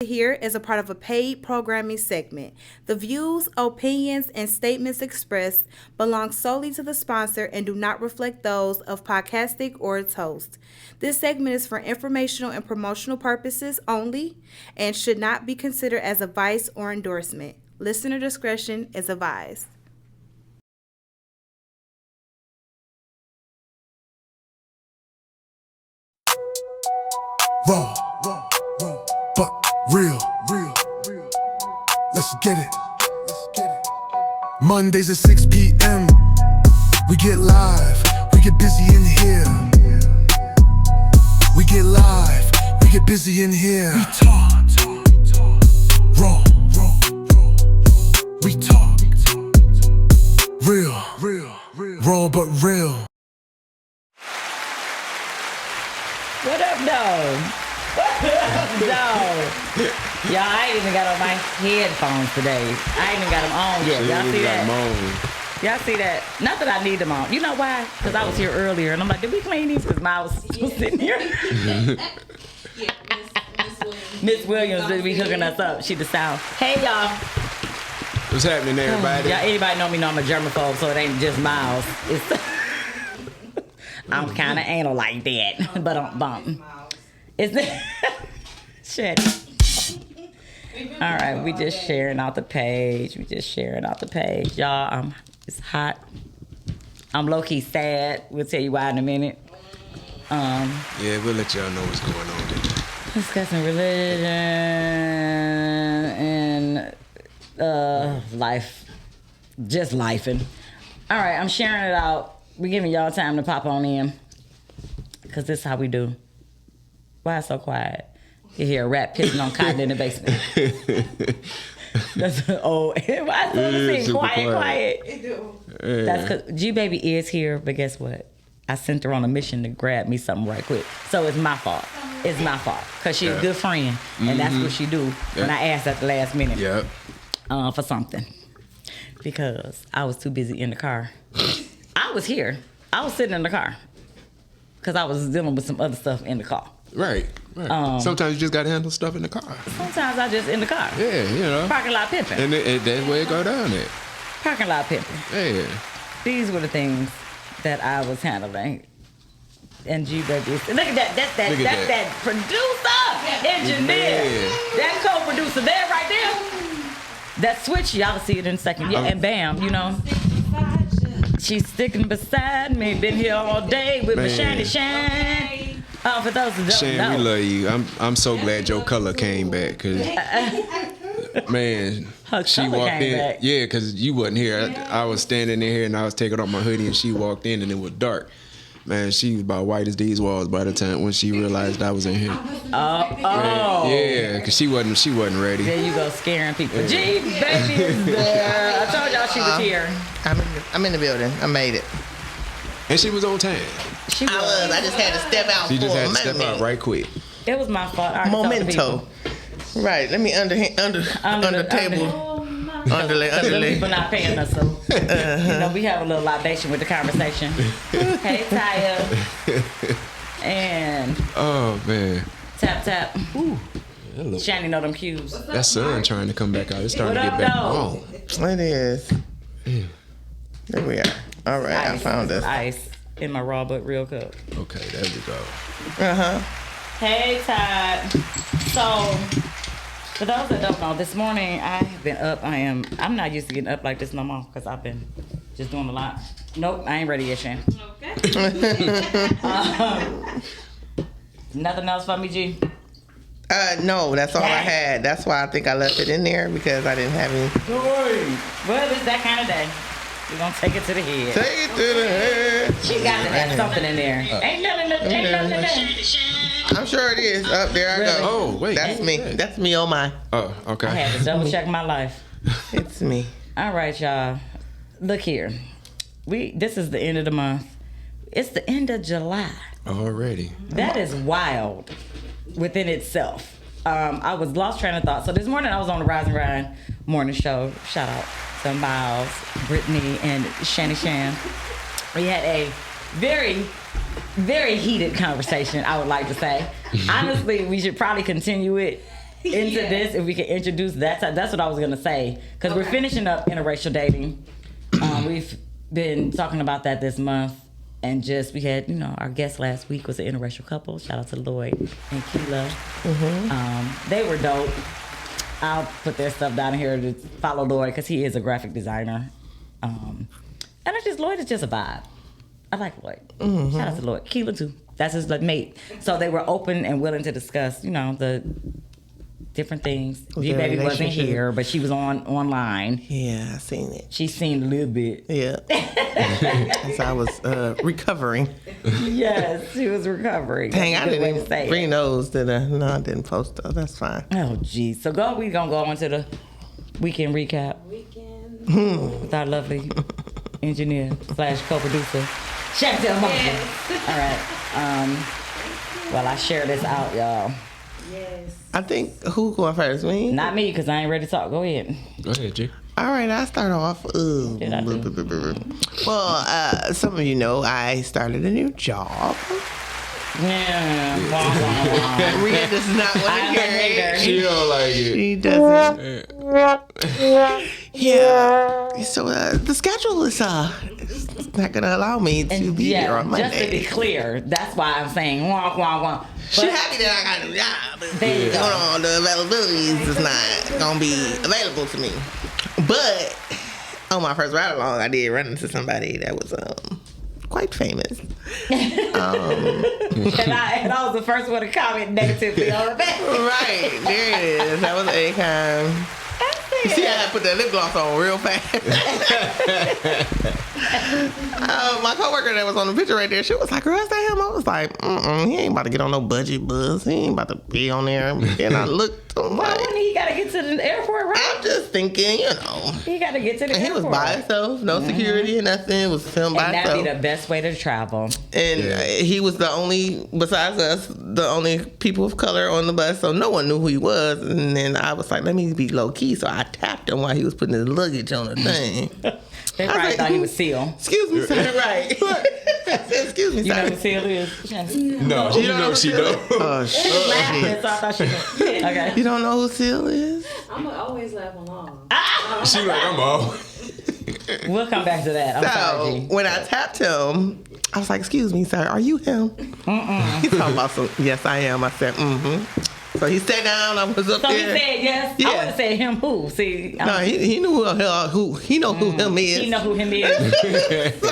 Here is a part of a paid programming segment. The views, opinions, and statements expressed belong solely to the sponsor and do not reflect those of Podcastic or its host. This segment is for informational and promotional purposes only and should not be considered as advice or endorsement. Listener discretion is advised. Raw, but real. Let's get it. Mondays at 6 p.m. We get live. We get busy in here. We get live. We get busy in here. We talk. Raw. We talk. Real. Raw but real. What up, though? Y'all, I ain't even got on my headphones today. I ain't even got them on yet. Y'all see that? Y'all see that? Not that I need them on. You know why? Because I was here earlier, and I'm like, did we clean these? Because Miles was still sitting here. Miss Williams did be hooking us up. She the sound. Hey, y'all. What's happening, everybody? Y'all, anybody know me know I'm a germaphobe, so it ain't just Miles. I'm kind of anal like that, but I'm bumping. Is that shit? All right, we just sharing out the page. Y'all, it's hot. I'm low-key sad. We'll tell you why in a minute. Yeah, we'll let y'all know what's going on today. Discussing religion and life. Just lifing. All right, I'm sharing it out. We're giving y'all time to pop on in. Because this is how we do. Why it's so quiet? You hear a rat pissing on cotton in the basement. That's why is it quiet? Yeah. That's because G-Baby is here, but guess what? I sent her on a mission to grab me something right quick. So it's my fault. Because she's a good friend. And that's what she do when I ask at the last minute for something. Because I was too busy in the car. I was here. I was sitting in the car. Because I was dealing with some other stuff in the car. Right. Sometimes you just got to handle stuff in the car. Sometimes I just in the car. Yeah, you know. Parking lot pimping. And that's where it go down at. Parking lot pimping. Yeah. These were the things that I was handling. And G-Baby, look at that. That's that producer, engineer. That co-producer there, right there. That switch, y'all see it in a second. Yeah, and bam, you know. She's sticking beside me. Been here all day with my shiny shine. For those who don't Shan, know. we love you. I'm so glad your color came back. Cause man, she walked in. Back. Yeah, because you wasn't here. I was standing in here and I was taking off my hoodie and she walked in and it was dark. Man, she was about white as these walls by the time when she realized I was in here. Yeah, because she wasn't ready. There you go, scaring people. Yeah. G-Baby is there. I told y'all she was here. I'm in the building. I made it. And she was on time. I just had to step out. She just had to step out right quick. It was my fault. Memento. Right. Let me under table. Underlay. People not paying us, so you know we have a little libation with the conversation. Hey, Taya. And oh man. Tap. Ooh. Shani know them cues. That sun trying to come back out. It's starting to get back on. It is. There we are. All right, I found us. Ice in my RawbutReal cup. Okay, there we go. Hey, Todd. So, for those that don't know, this morning I have been up. I'm not used to getting up like this no more because I've been just doing a lot. Nope, I ain't ready yet, Shan. Okay. Nothing else for me, G? No, that's all I had. That's why I think I left it in there because I didn't have any. Well, it's that kind of day. We're going to take it to the head. Take it to the head. She got to have something in there. Ain't nothing in there. I'm sure it is. Up there I go. Oh, wait. That's me. That's me on mine. Oh, okay. I had to double check my life. It's me. All right, y'all. Look here. This is the end of the month. It's the end of July. Already. That is wild within itself. I was lost train of thought. So this morning I was on the Rise and Ride morning show. Shout out to Miles, Brittany, and Shani Shan. We had a very, very heated conversation, I would like to say. Honestly, we should probably continue it into this, if we can introduce that. That's what I was gonna say, because we're finishing up interracial dating. We've been talking about that this month, and we had, our guest last week was an interracial couple. Shout out to Lloyd and Keela. They were dope. I'll put their stuff down here to follow Lloyd because he is a graphic designer. And Lloyd is just a vibe. I like Lloyd. Shout out to Lloyd. Keela too. That's his mate. So they were open and willing to discuss, the different things. Baby wasn't here, but she was online. Yeah, I seen it. She seen a little bit. Yeah. As I was recovering. Yes, she was recovering. Dang, I didn't even bring those to the... No, I didn't post those. That's fine. Oh, geez. So we going to go on to the weekend recap. With our lovely engineer / co-producer. Chantel Morgan. All right. While I share this out, y'all. Yes. I think, who going first? Me? Not me, because I ain't ready to talk. Go ahead. Go ahead, G. All right, I'll start off. Did I do? Well, some of you know I started a new job. Yeah. Rhea does not want to hear it. She don't like it. She doesn't. Yeah. So the schedule is not going to allow me to be here on Monday. Just to be clear, that's why I'm saying wah, wah, wah. She happy that I got a job. There you go. The availabilities is not going to be available to me. But on my first ride along, I did run into somebody that was quite famous. And I was the first one to comment negatively on it. Right, there it is. That was Akon. You see, I had to put that lip gloss on real fast. My coworker that was on the picture right there, she was like, "Girl, is that him?" I was like, he ain't about to get on no budget bus. He ain't about to be on there. And I looked, I'm Why like, wouldn't he got to get to the airport, right? I'm just thinking, He got to get to the And airport. he was by himself, no security or nothing. It was him by And that'd himself. be the best way to travel. And he was the only, besides us, the only people of color on the bus, so no one knew who he was. And then I was like, let me be low key. So I tapped him while he was putting his luggage on the thing. They probably thought he was Seal. Excuse me, sir. Right. I said, excuse me, You know sir. who Seal is? No, you know she don't. Oh, She was laughing, shit. so I thought she was. Okay. You don't know who Seal is? I'm always laugh along. She like, I'm off. We'll come back to that. I'm sorry, G. When I tapped him, I was like, excuse me, sir, are you him? He's talking about some, yes, I am. I said, So he sat down, I was up So there. he said yes. Yeah. I would have said him who. See, No, he knew he know who him is. he know who him is.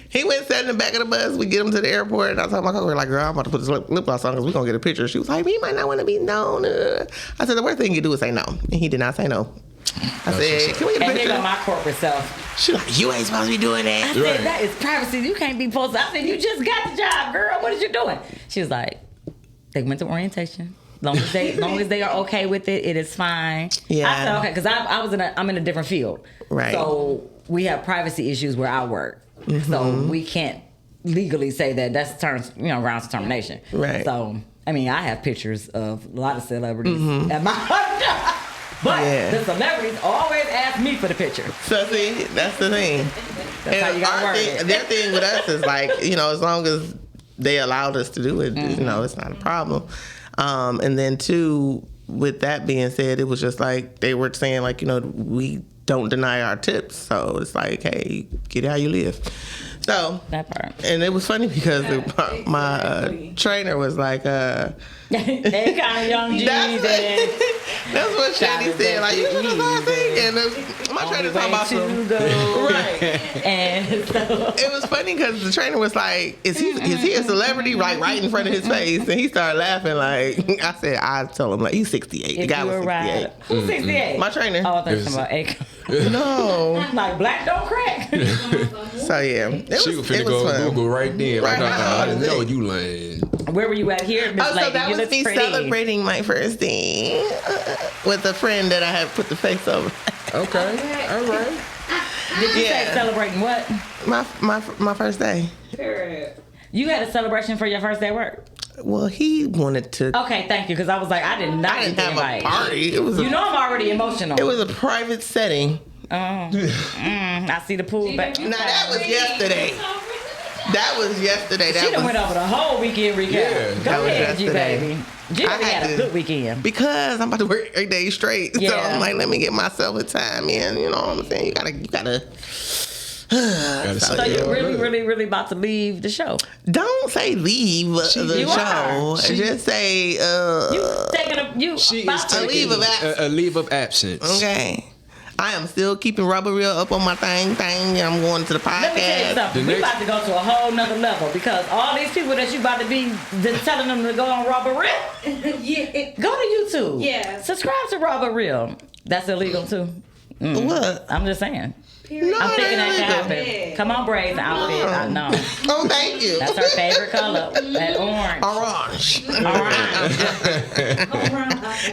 He went and sat in the back of the bus. We get him to the airport, and I told my coworker, like, girl, I'm about to put this lip gloss on because we're going to get a picture. She was like, he might not want to be known. I said, the worst thing you do is say no. And he did not say no. I said, can we get a And here go picture? my corporate self. She like, you ain't supposed to be doing I that. said, Right. that is privacy. You can't be posted. I said, you just got the job, girl. What is you doing? She was like, they went to orientation. Long as they are okay with it, it is fine. Yeah. I said okay because I'm in a different field. Right. So we have privacy issues where I work. So we can't legally say that that's grounds of termination. Right. So I mean I have pictures of a lot of celebrities at my job. But the celebrities always ask me for the picture. So see, that's the thing. That's how you gotta our word thing, it. their thing with us is like, as long as they allowed us to do it, it's not a problem. And then two, with that being said, it was just like they were saying like, we don't deny our tips. So it's like, hey, get how you live. So That part. and it was funny because my trainer was like, They kind of young G's and that's what Shandy said. Like, you should have started singing. My trainer talking about some. Right. And so It was funny because the trainer was like, is he a celebrity? Right in front of his face. And he started laughing like, I told him, like, he's 68. The if guy you was were 68. right, who's 68? My trainer. Oh, I thought you were talking about Akon. No. I'm like, black don't crack. So, yeah. She was finna go on Google right then. Like, Right now. I didn't know you lame. Where were you at here, Miss Oh, so Lady? that You was look me pretty. celebrating my first day with a friend that I had put the face over. Okay, all right. Did you Yeah. say celebrating what? My first day. You had a celebration for your first day at work. Well, he wanted to. Okay, thank you, because I was like, I did not I didn't get the have invite. a party. It was You know I'm already emotional. it was a private setting. I see the pool back. Now that was yesterday. That was yesterday. She done went over the whole weekend recap. Yeah. Go That was ahead, G yesterday. baby. G I baby had had a to- good weekend. Because I'm about to work 8 days straight. So Yeah. I'm like, let me get myself a time in. You know what I'm saying? You gotta. Gotta So say, you're yeah. really about to leave the show. Don't say leave the You show. are. Just say You taking She about is to a leave taking of absence. a leave of absence. okay. I am still keeping RawbutReal up on my thing. I'm going to the Let me tell you podcast. something. The We next- about to go to a whole nother level because all these people that you about to be telling them to go on RawbutReal, Yeah. go to YouTube. Yeah. Subscribe to RawbutReal. That's illegal too. What? I'm just saying. No, I'm thinking that ain't can illegal. happen. Come on, Braids outfit. I know. Oh, thank you. That's her favorite color. That orange. Orange. Orange.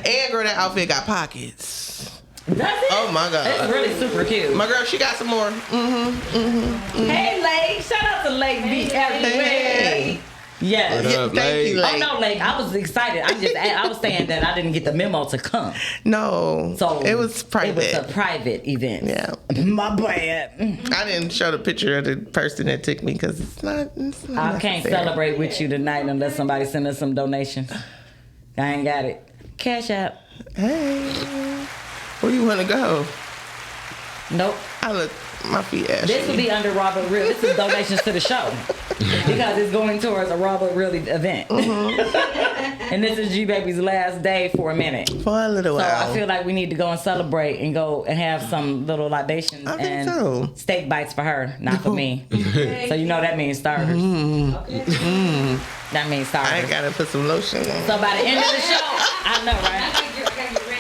And girl, that outfit got pockets. Does it? Oh my It's God. really super cute. My girl, she got some more. Hey, Lake. Shout out to Lake B everywhere. Hey. Yes. What up, Thank you, Lake? Oh Lake. no, Lake. I was excited. I was saying that I didn't get the memo to come. No. So it was private. It was a private event. Yeah. My bad. I didn't show the picture of the person that took me because it's not I can't necessary. celebrate with you tonight unless somebody send us some donations. I ain't got it. Cash App. Hey. Where you want to go? Nope. I look, my feet ashy. This will be under RawbutReal. This is donations to the show because it's going towards a RawbutReal event. And this is G Baby's last day for a minute. For a little So while. I feel like we need to go and celebrate and go and have some little libations I think and so. steak bites for her, not for me. So you know that means starters. That means I starters. gotta put some lotion on. So by the end of the show, I know, right?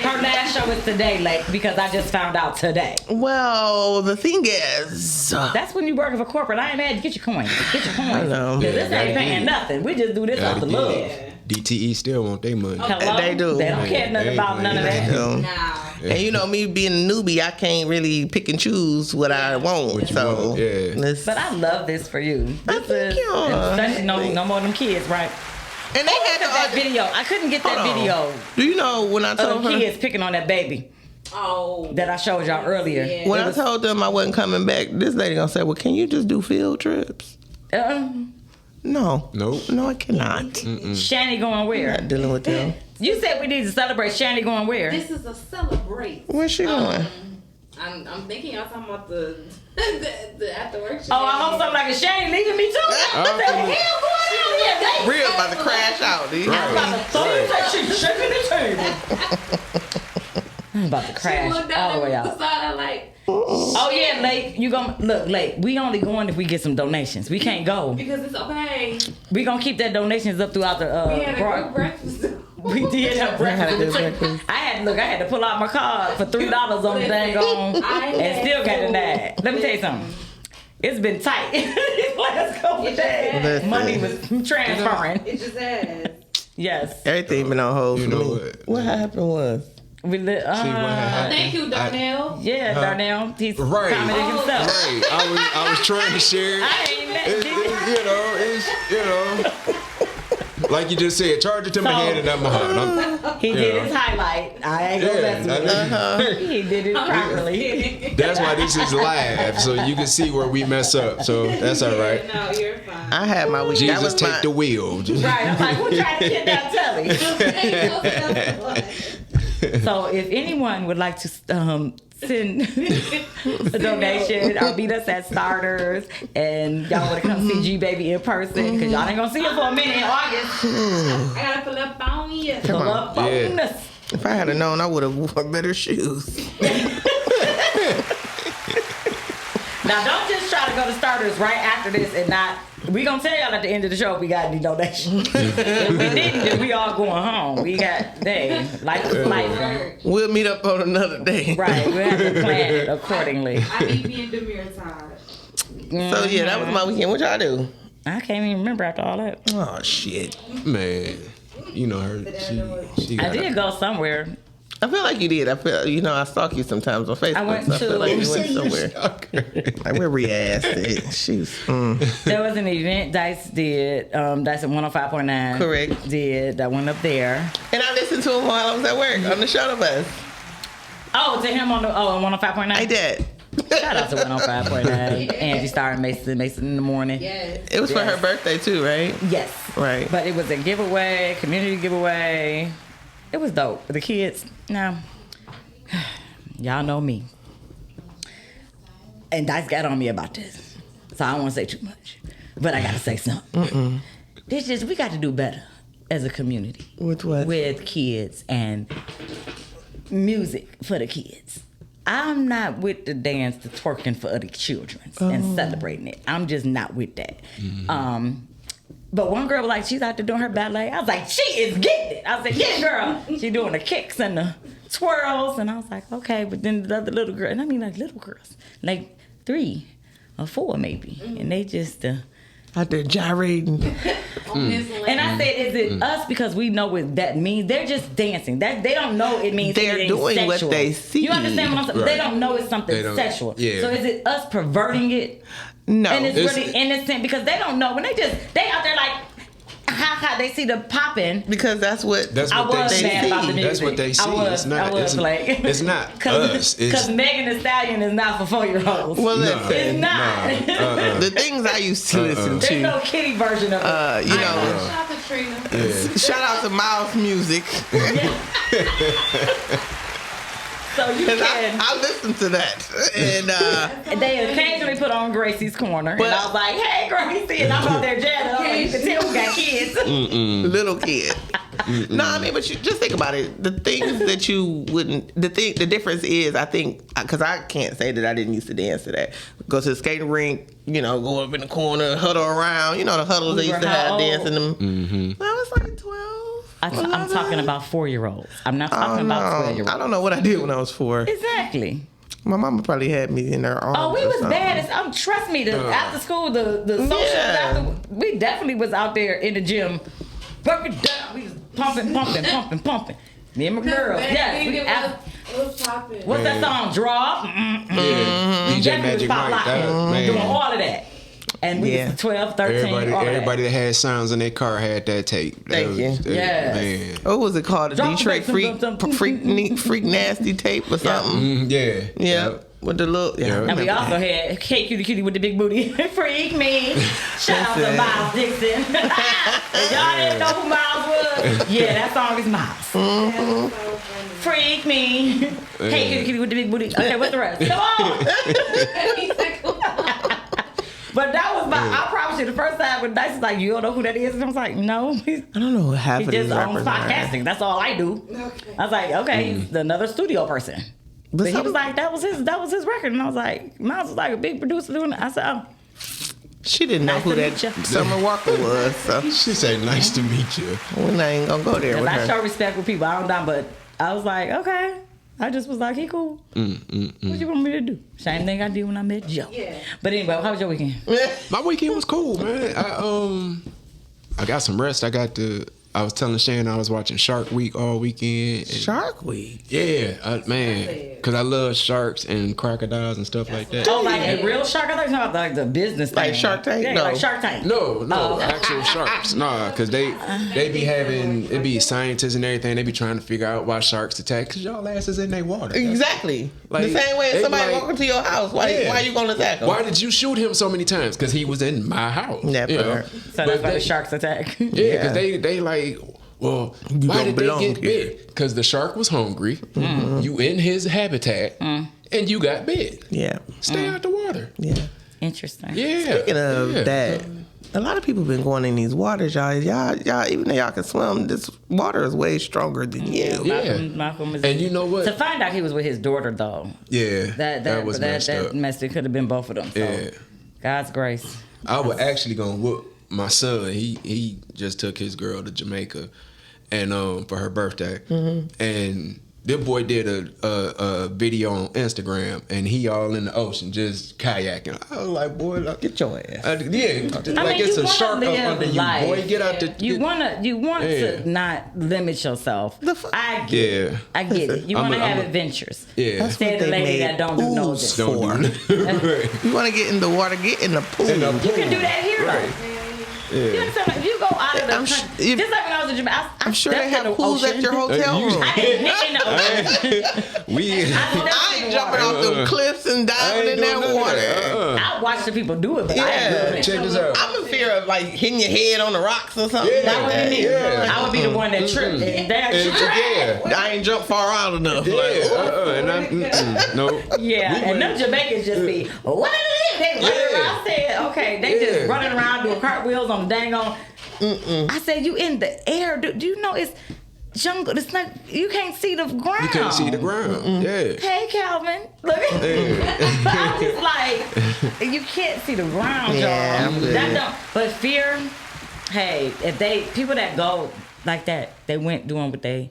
Her last show is today, like, because I just found out today. Well, the thing is, That's when you working for corporate. I ain't mad. Get your coins. Get your coins. I know. 'Cause Yeah, this gotta ain't paying get it. nothing. We just do this out Gotta the get love. it. DTE still want their money. Hello? They do. They don't care nothing They about do. none of They that. you know, Nah. and you know me being a newbie, I can't really pick and choose what I want. What you so want, yeah. let's- But I love this for you. This thank you. especially no more of them kids, right? and they had That the video. I couldn't get that Hold on. video Do you know when I of told them her? kids picking on that baby Oh. that I showed y'all earlier. Yeah. When It I was- told them I wasn't coming back, this lady gonna say, "Well, can you just do field trips?" No. Nope. No, I cannot. Shani going where? Not dealing with them. You said we need to celebrate. Shani going where? This is a celebrate. Where's she going? I'm thinking y'all talking about the after work. Oh, I hope something like a Shani leaving me too. What the hell going on here? They- Real about to crash out, dude. I'm about to throw you that shit, shaking the table. I'm about to crash all the way out. Oh yeah, Lake, you gonna look, Lake. We only going if we get some donations. We can't go. Because it's okay. We gonna keep that donations up throughout the. We had a broad- group breakfast. We did have breakfast. good breakfast. I had to pull out my card for $3 on the dang on, and still got denied. Let me tell you something. It's been tight. These last couple of days, Listen. money was transferring. It just has. Yes, Everything been on hold You for know me. What happened was, we lit. See what happened? Thank you, Darnell. Yeah, Darnell. He's Right. commented himself. Right. I was trying to share it. I ain't met It's, you know, like you just said, charge it to my So- head and not my heart. He did Yeah. his highlight. I ain't gonna mess with him. He did it properly. That's why this is live, so you can see where we mess up. So that's all right. No, you're fine. I had my week. That Jesus, was take my, the wheel. Right. I'm like, who trying to kidnap Telly? So if anyone would like to send a donation or meet us at Starters and y'all want to come see G Baby in person, because y'all ain't gonna see her for a minute in August. I gotta pull up on you. Pull up on Yeah. us. if I had known, I would have worn better shoes. Now don't just try to go to Starters right after this and not. We gonna tell y'all at the end of the show if we got any donations. If we didn't, then we all going home. We got life is life. We'll meet up on another day. Right, we have to plan it accordingly. I need being demure tired. So yeah, that was my weekend. What y'all do? I can't even remember after all that. Oh shit. Man, you know her. She I did go somewhere. I feel like you did. I feel, I stalk you sometimes on Facebook. I went so I feel like to- you went somewhere. Like where Rhea ass at? She's There was an event Dice did. Dice at 105.9. Correct. Did. I went up there. and I listened to him while I was at work on the shuttle bus. Oh, to him on 105.9? I did. Shout out to 105.9. Angie Star and Mason in the morning. Yes. It was for her birthday too, right? Yes. Right. But it was a giveaway, community giveaway. It was dope. The kids, now, y'all know me. And Dice got on me about this. So I don't want to say too much. But I got to say something. This is, we got to do better as a community. With what? With kids and music for the kids. I'm not with the dance, the twerking for other children and celebrating it. I'm just not with that. But one girl was like, she's out there doing her ballet. I was like, she is getting it. I was like, yeah, girl. She doing the kicks and the twirls. And I was like, okay. But then the other little girl, and I mean like little girls, like 3 or 4 maybe. And they just... out there gyrating. And I said, is it us because we know what that means? They're just dancing. That they don't know it means They're anything doing sexual. what they see. You understand what I'm saying? Right. They don't know it's something They don't- sexual. yeah. So is it us perverting it? No. And it's It's- really innocent because they don't know when they out there like ha they see the popping. Because that's what I was they mad see. about the music. That's what they see. I was It's not us. Because It's Megan Thee Stallion is not for 4-year-olds. Well, No. it's listen. not. The things I used to listen There's to. no kiddie version of it. You know, Shout out to Trina. shout out to Miles Music. So you Because can. I listened to that. And They occasionally put on Gracie's Corner, But- and I was like, "Hey, Gracie," and I'm out there jamming. You can tell we got kids. little kid. No, I mean, but you just think about it. The things that you wouldn't, the difference is, I think, because I can't say that I didn't used to dance to that. Go to the skating rink, you know, go up in the corner, huddle around. You know, the huddles they used to have dancing them. I was like 12. I'm talking about 4-year-olds. I'm not talking about 12-year-olds. I don't know what I did when I was 4. Exactly. My mama probably had me in her arms. Oh, we or was something. bad as trust me. After school, the social Yeah. after, we definitely was out there in the gym. Work it down. We was pumping. Me and my girls. Yes. It was popping. What's that song? Drop. Yeah. Definitely DJ was Magic pop Mike. locking. Man. Doing all of that. And we was 12, 13, all of that. Everybody that had sounds in their car had that tape. Thank you. Yes. Man. What was it called? The Drop the Detroit bass, Freak Nasty tape or something? Yeah. Yeah. Yep. With the look. Yeah. I Yeah. And we remember also that. had Hey Cutie Cutie with the big booty. Freak me. Shout out to Listen. Miles Dixon. If y'all didn't know who Miles was, yeah, that song is Miles. Freak me. Hey Cutie Cutie with the big booty. Okay, what's the rest? Come on. But that was I promise you, the first time when Dice was like, you don't know who that is? And I was like, no. I don't know what half He of these just owns rappers are. podcasting. That's all I do. I was like, okay, he's another studio person. But he some- was like, that was his record. And I was like, Miles was like a big producer doing it. I said, oh. She didn't know Nice who to that meet ya. Summer Walker was, so She said, "Nice to meet you." we're not even gonna go there And with I her. show respect with people. I don't know, but I was like, okay. I just was like, he cool. What you want me to do? Same thing I did when I met Joe. Yeah. But anyway, how was your weekend? My weekend was cool, man. I got some rest. I was telling Shannon I was watching Shark Week all weekend. And Shark Week. yeah, man, because I love sharks and crocodiles and stuff like that. Oh, like a real shark? I thought you were talking about like the business thing. Like Shark Tank? Yeah, No. like Shark Tank. No, actual sharks. Nah, because they be having, it be scientists and everything. They be trying to figure out why sharks attack. Because y'all asses in their water. Exactly. Like, the same way they if somebody like- walk into your house, why you gonna attack him? Why did you shoot him so many times? Because he was in my house. That you know? part. So But that's why they- the sharks attack. Yeah, because they like, well, why don't did they belong get here. bit? Because the shark was hungry. You in his habitat, and you got bit. Yeah. Stay out the water. Yeah. Interesting. Yeah. Speaking of yeah. that, a lot of people been going in these waters, y'all. Y'all, even though y'all can swim, this water is way stronger than you. Yeah. Malcolm is, And you know what? to find out he was with his daughter though. Yeah, That was messed up. It could have been both of them. So Yeah. God's grace. I was actually gonna whoop my son. He just took his girl to Jamaica, and for her birthday, and this boy did a video on Instagram, and he all in the ocean just kayaking. I was like, boy, like, Get your ass. yeah, like it's you a wanna shark up live under you, life. boy. Get out the. You want Yeah. to not limit yourself. I get Yeah. it. I get it. You I'm want to a- have I'm a- adventures. Yeah. That's Say what the they lady made that don't do no pools good. Don't do You want to get in the water, get in the pool. In the You can do that here Right. though. You understand? Like, if you go out of the country, just like when I was in Jamaica, I'm sure they stepped in have the pools ocean. at your hotel room. I ain't in the ocean. I ain't jumping off them cliffs and diving in that water. I watch the people do it, but I ain't doing it. Check this out. I'm in fear of like hitting your head on the rocks or something. That like would be me. Yeah. I would be the one that tripped. I ain't jumped far out enough. And no. Yeah, and them Jamaicans just be, what are they? They running around. I said, okay, they just running around doing cartwheels on the dang on. I said, you in the air. Do you know it's jungle? It's like, you can't see the ground. You can't see the ground. Yeah. Hey, Calvin. Look at I was just like, you can't see the ground, Yeah, y'all. I'm good. That don't, but fear, hey, if people that go like that, they went doing what they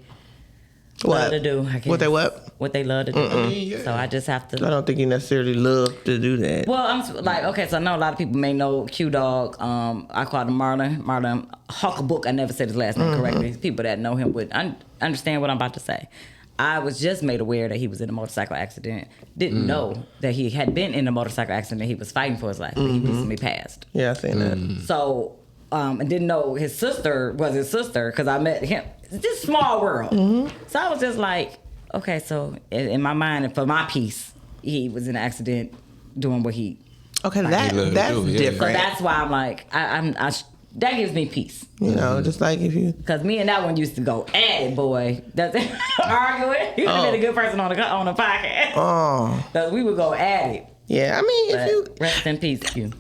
love to do. I guess. What they what? What they love to do. So I just have to. I don't think you necessarily love to do that. Well, I'm like, okay, so I know a lot of people may know Q Dog. I call him Marlon Hucklebook. I never said his last name correctly. People that know him would understand what I'm about to say. I was just made aware that he was in a motorcycle accident. Didn't know that he had been in a motorcycle accident. He was fighting for his life, but he recently passed. Yeah, I seen that. So, and didn't know his sister was his sister because I met him. It's just small world. So I was just like, okay, so in my mind and for my peace, he was in an accident doing what he. Okay, that's different. So that's why I'm like, that gives me peace. You know, just like if you. Because me and that one used to go at it, boy. That's it. Arguing. He would have been a good person on the podcast. Oh. Because we would go at it. Yeah, I mean, But if you. rest in peace, Q.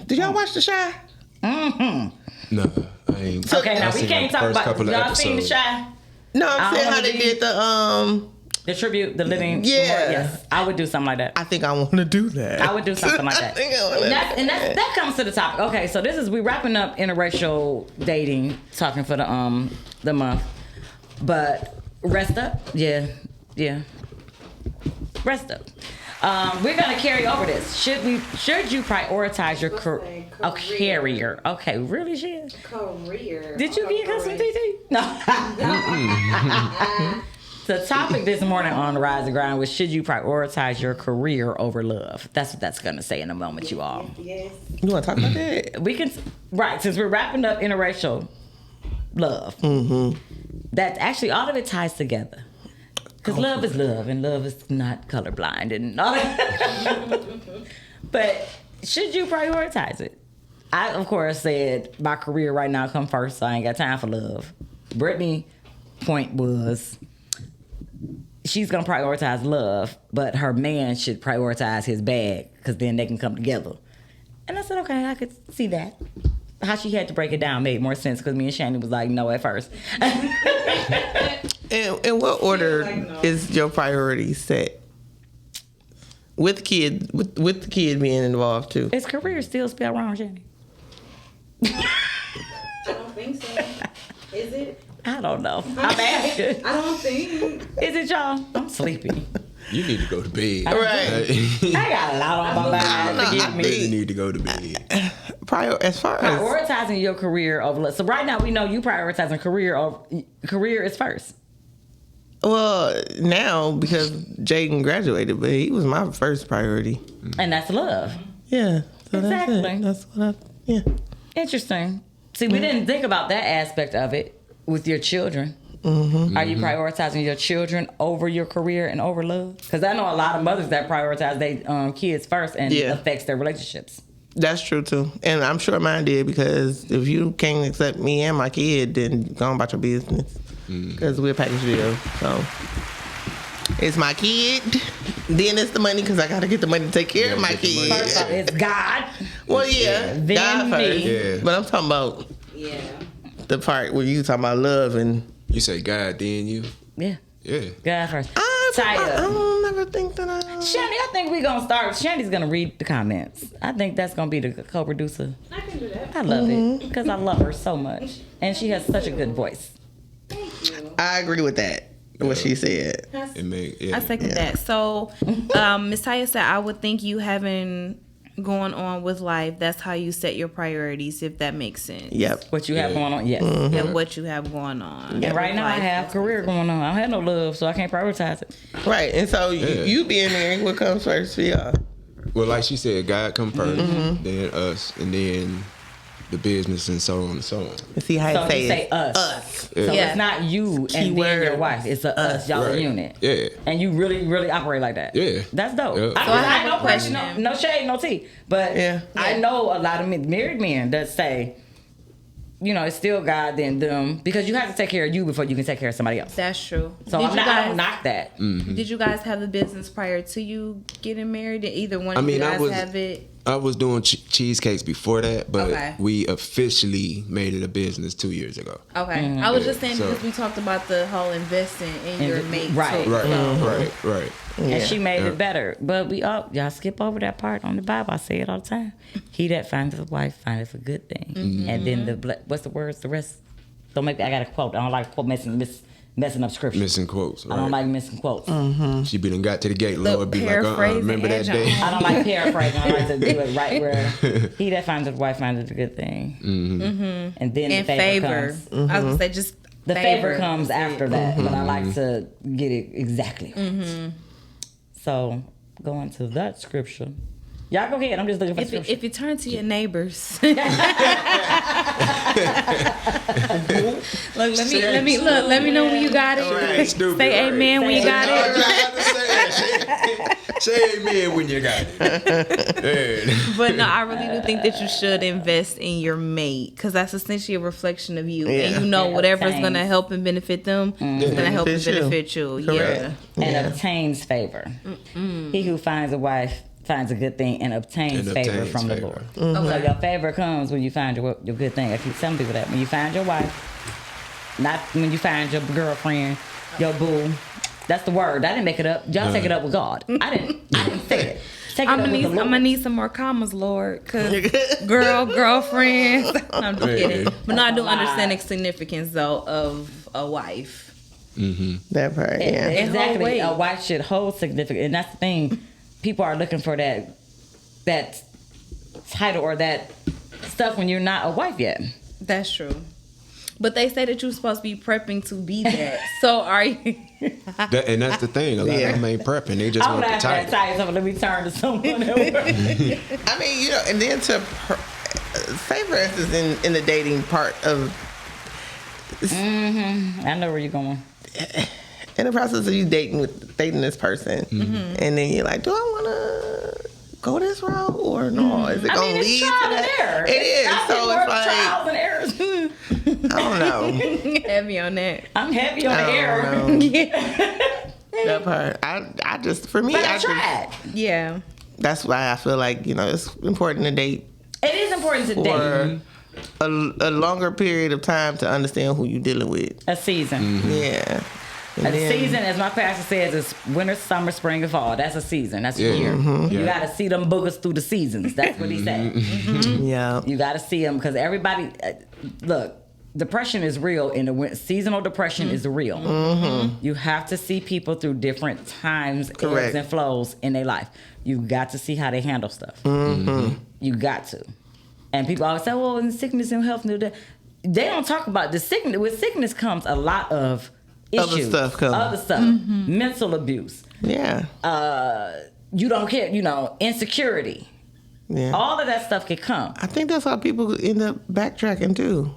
Did y'all watch The Shy? No, I ain't. Okay, now I we seen can't the talk first about. couple of Y'all seen The episodes. Shy? No, I I'm saying don't how wanna they be- did the The tribute, the living. Yeah. Yes, I would do something like that. I think I want to do that. I would do something like that. I think I wanna And that comes to the topic. Okay, so we wrapping up interracial dating, talking for the month. But rest up, yeah. Rest up. We're gonna carry over this. Should you prioritize your career? Okay, really, shit. Career. Did you get custom TT? No. The topic this morning on the Rise and Grind was: should you prioritize your career over love? That's what that's gonna say in a moment, you all. Yes. You want to talk about that? We can, right? Since we're wrapping up interracial love, that actually all of it ties together. Because love is love, and love is not colorblind, and all that. But should you prioritize it? I, of course, said my career right now come first, so I ain't got time for love. Brittany's point was she's gonna prioritize love, but her man should prioritize his bag, because then they can come together. And I said, okay, I could see that. How she had to break it down made more sense, because me and Shannon was like, no at first. In what order is your priorities set? With kid, with the kid being involved too. Is career still spelled wrong, Shannon? I don't think so. Is it? I don't know. I'm asking. I don't think. Is it y'all? I'm sleepy. You need to go to bed. Right. I got a lot on my mind. Forgive You me. need to go to bed. As far as Prioritizing your career over love. So right now we know you prioritizing career is first. well now because Jaden graduated, but he was my first priority. And that's love. Yeah. So Exactly. That's what yeah. Interesting. See, we didn't think about that aspect of it with your children. Are you prioritizing your children over your career and over love? Because I know a lot of mothers that prioritize their kids first, and it affects their relationships. That's true too, and I'm sure mine did, because if you can't accept me and my kid, then go on about your business, because we're a package deal. So it's my kid, then it's the money, because I got to get the money to take care of my kid. First off, it's God. Well, yeah, Then God first. me. Yeah. But I'm talking about Yeah. the part where you talking about love and. You say God, then you. Yeah, Yeah. God first. I Taya. don't never think that I. Shandy, I think we're going to start. Shandy's going to read the comments. I think that's going to be the co-producer. I can do that. I love it because I love her so much. And she has such a good voice. Thank you. I agree with that. What she said. It make yeah. I second that. So, Miss Taya said, I would think you having going on with life, that's how you set your priorities, if that makes sense. Yep. What you have going on, yes. Yeah, what you have going on. And right now I have career going on. I don't have no love, so I can't prioritize it. Right. And so you being there, what comes first for y'all? Well, like she said, God come first, then us, and then the business and so on and so on. See how So it you say us. So Yeah. it's not you and then Keyword. your wife. It's a us, y'all a Right. unit. Yeah. And you really, really operate like that. Yeah. That's dope. Yeah. I, So I I have ain't a no question, question. no shade, no tea. But Yeah. I know a lot of married men that say, you know, it's still God then them, because you have to take care of you before you can take care of somebody else. That's true. So I don't knock that. Did you guys have the business prior to you getting married? Did either one of you guys have it? I was doing cheesecakes before that, but Okay. we officially made it a business 2 years ago. Okay. I was just Yeah, saying so- because we talked about the whole investing in your mate Right. too. Right, So- right. And she made Yeah. it better. But y'all skip over that part on the Bible. I say it all the time. He that findeth a wife findeth a good thing. And then what's the words? The rest. Don't make me. I got a quote. I don't like quote messing up scripture. Missing quotes. I don't like missing quotes. She be done got to the gate. Lord be like, paraphrasing remember that day? I don't like paraphrasing. I like to do it right where he that finds a wife finds a good thing. And then And the favor favor. comes. I was gonna say just The favor comes after that, but I like to get it exactly right. So going to that scripture. Y'all go ahead. I'm just looking for scripture. If you turn to your neighbors, look, let me know when you got it. Right, stupid, Say right. amen when you got I was it. trying to say that. Say amen when you got it. Yeah. But no, I really do think that you should invest in your mate because that's essentially a reflection of you, Yeah. and you know It whatever's obtains. gonna help and benefit them is gonna help and benefit you. Correct. Yeah. And obtains favor. He who finds a wife finds a good thing and obtains And favor obtains from the favor. Lord. So your favor comes when you find your good thing. I keep telling people that when you find your wife, not when you find your girlfriend, your boo. That's the word. I didn't make it up. Y'all take it up with God. I didn't say it. Take it I'm up with the gonna Lord. need some more commas, Lord, cause girlfriends. No, I'm just kidding. But no, I do understand the significance though of a wife. That part, yeah. Exactly. weight. A wife should hold significance, and that's the thing. People are looking for that title or that stuff when you're not a wife yet. That's true. But they say that you're supposed to be prepping to be that. So are you? And that's the thing. A lot of them ain't prepping. They just I'm want the laughing at title. title, so let me turn to someone else. I mean, you know, and then favor is in the dating part of I know where you're going. in the process of you dating this person, and then you're like, do I want to go this route or no? Is it gonna it's lead trial to and that? error. It is. I've So been it's more trials like and errors. I don't know. Heavy on that. I'm heavy on the I error. don't know. Yeah. That part. I just for me, But I just, tried. Yeah. that's why I feel like, you know, it's important to date It is important to for date a longer period of time to understand who you're dealing with. a season. Yeah. And A then- season, as my pastor says, is winter, summer, spring, and fall. That's a season. That's a Yeah. year. You Yeah. got to see them boogers through the seasons. That's what he said. Yeah. You got to see them because everybody, look, depression is real. In the seasonal depression is real. You have to see people through different times, ebbs Correct. and flows in their life. You got to see how they handle stuff. You got to. And people always say, well, in sickness and health, they don't talk about the sickness. With sickness comes a lot of Other issues. stuff comes. Other stuff. Mental abuse. Yeah. You don't care, insecurity. Yeah. All of that stuff can come. I think that's how people end up backtracking too.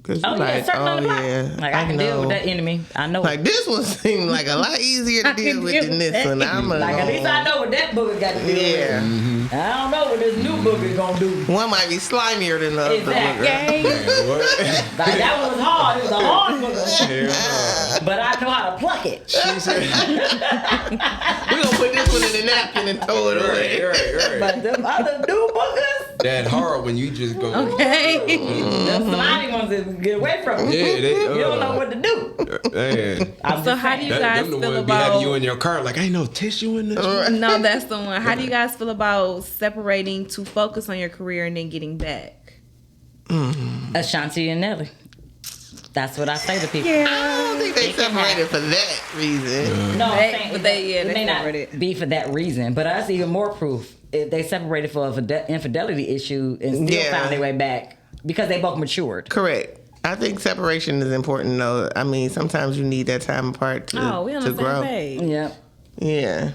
Cause Oh, you're yeah, like, certain on oh the block. yeah, Like, I can deal with that enemy. I know. Like this one seemed like a lot easier to I can deal with deal than with this that. one. I'm like, at least I know what that booger got to deal Yeah. with. I don't know what this new booger gonna do. One might be slimier than the other. Exactly. Okay. Like, that one was hard. It was a hard booger. But I know how to pluck it. We're gonna put this one in the napkin and throw it away. Right. But them other new boogers, That hard when you just go. Okay. them slimy ones that get away from you. Yeah, they. You don't know what to do. Man. I'm So just how do saying. you guys them the feel ones be having you about? in your car like, ain't no tissue in this. No, that's the one. How do you guys feel about separating to focus on your career and then getting back? Ashanti and Nelly. That's what I say to people. I don't think they separated for that reason. No, I'm They- saying but they- yeah, it they may not separated. be for that reason, but that's even more proof. If they separated for an infidelity issue and still Yeah. found their way back because they both matured. Correct. I think separation is important though. I mean, sometimes you need that time apart to, Oh, we on to the same grow. page. Yep. Yeah.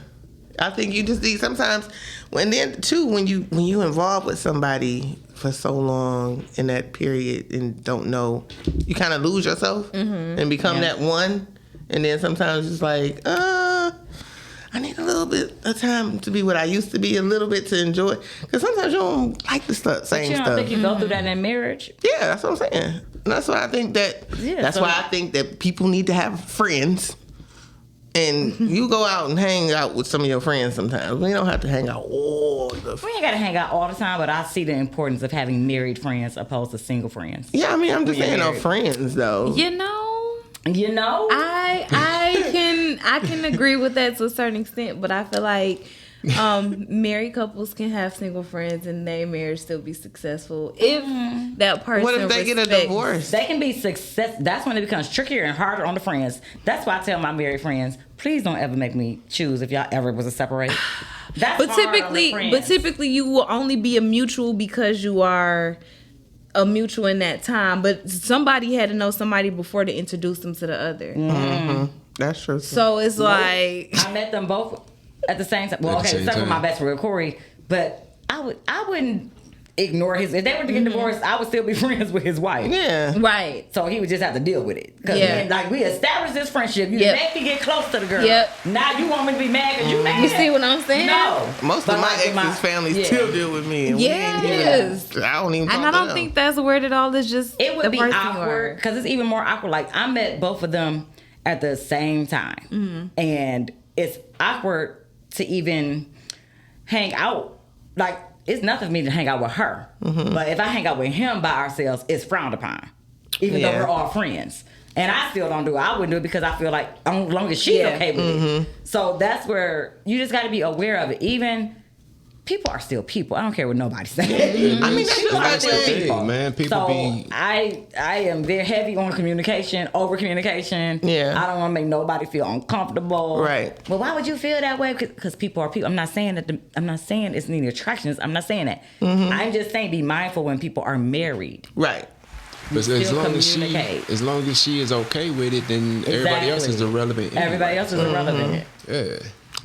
I think you just need sometimes when you involved with somebody for so long in that period and don't know, you kind of lose yourself and become that one, and then sometimes it's like, I need a little bit of time to be what I used to be, a little bit to enjoy, because sometimes you don't like the same stuff. You don't think you go through that in marriage? Yeah, that's what I'm saying. And that's why I think that. That's why I think that people need to have friends. And you go out and hang out with some of your friends sometimes. We don't have to hang out all the. We ain't gotta hang out all the time, but I see the importance of having married friends opposed to single friends. Yeah, I mean, I'm just saying, friends though. You know, I can agree with that to a certain extent, but I feel like married couples can have single friends and their marriage still be successful if that person. What if they get a divorce? They can be success. That's when it becomes trickier and harder on the friends. That's why I tell my married friends, please don't ever make me choose if y'all ever was to separate. That's but typically you will only be a mutual because you are a mutual in that time. But somebody had to know somebody before to introduce them to the other. Mm-hmm. That's true. So it's like I met them both at the same time. Well, okay, except for my best friend Corey, but I wouldn't ignore his. If they were to get divorced, I would still be friends with his wife. Yeah, right. So he would just have to deal with it. Because like we established this friendship. You make me get close to the girl. Yep. Now you want me to be mad because you mad. You see what I'm saying? No. Most of my ex's families still deal with me. And yes. I don't even. And I don't think that's weird at all. It's just it would be awkward because it's even more awkward. Like I met both of them at the same time, and it's awkward to even hang out. Like, it's nothing for me to hang out with her. But if I hang out with him by ourselves, it's frowned upon. Even though we're all friends. And I still don't do it. I wouldn't do it because I feel like as long as she's okay with it. So that's where you just got to be aware of it. Even people are still people. I don't care what nobody's saying. I mean, people are still people. Man, so I am very heavy on communication, over communication. Yeah. I don't want to make nobody feel uncomfortable. Right. But why would you feel that way? Because people are people. I'm not saying that. I'm not saying it's any attractions. I'm not saying that. I'm just saying be mindful when people are married. Right. But as long as she is okay with it, then everybody else is irrelevant. Everybody else is irrelevant. Yeah.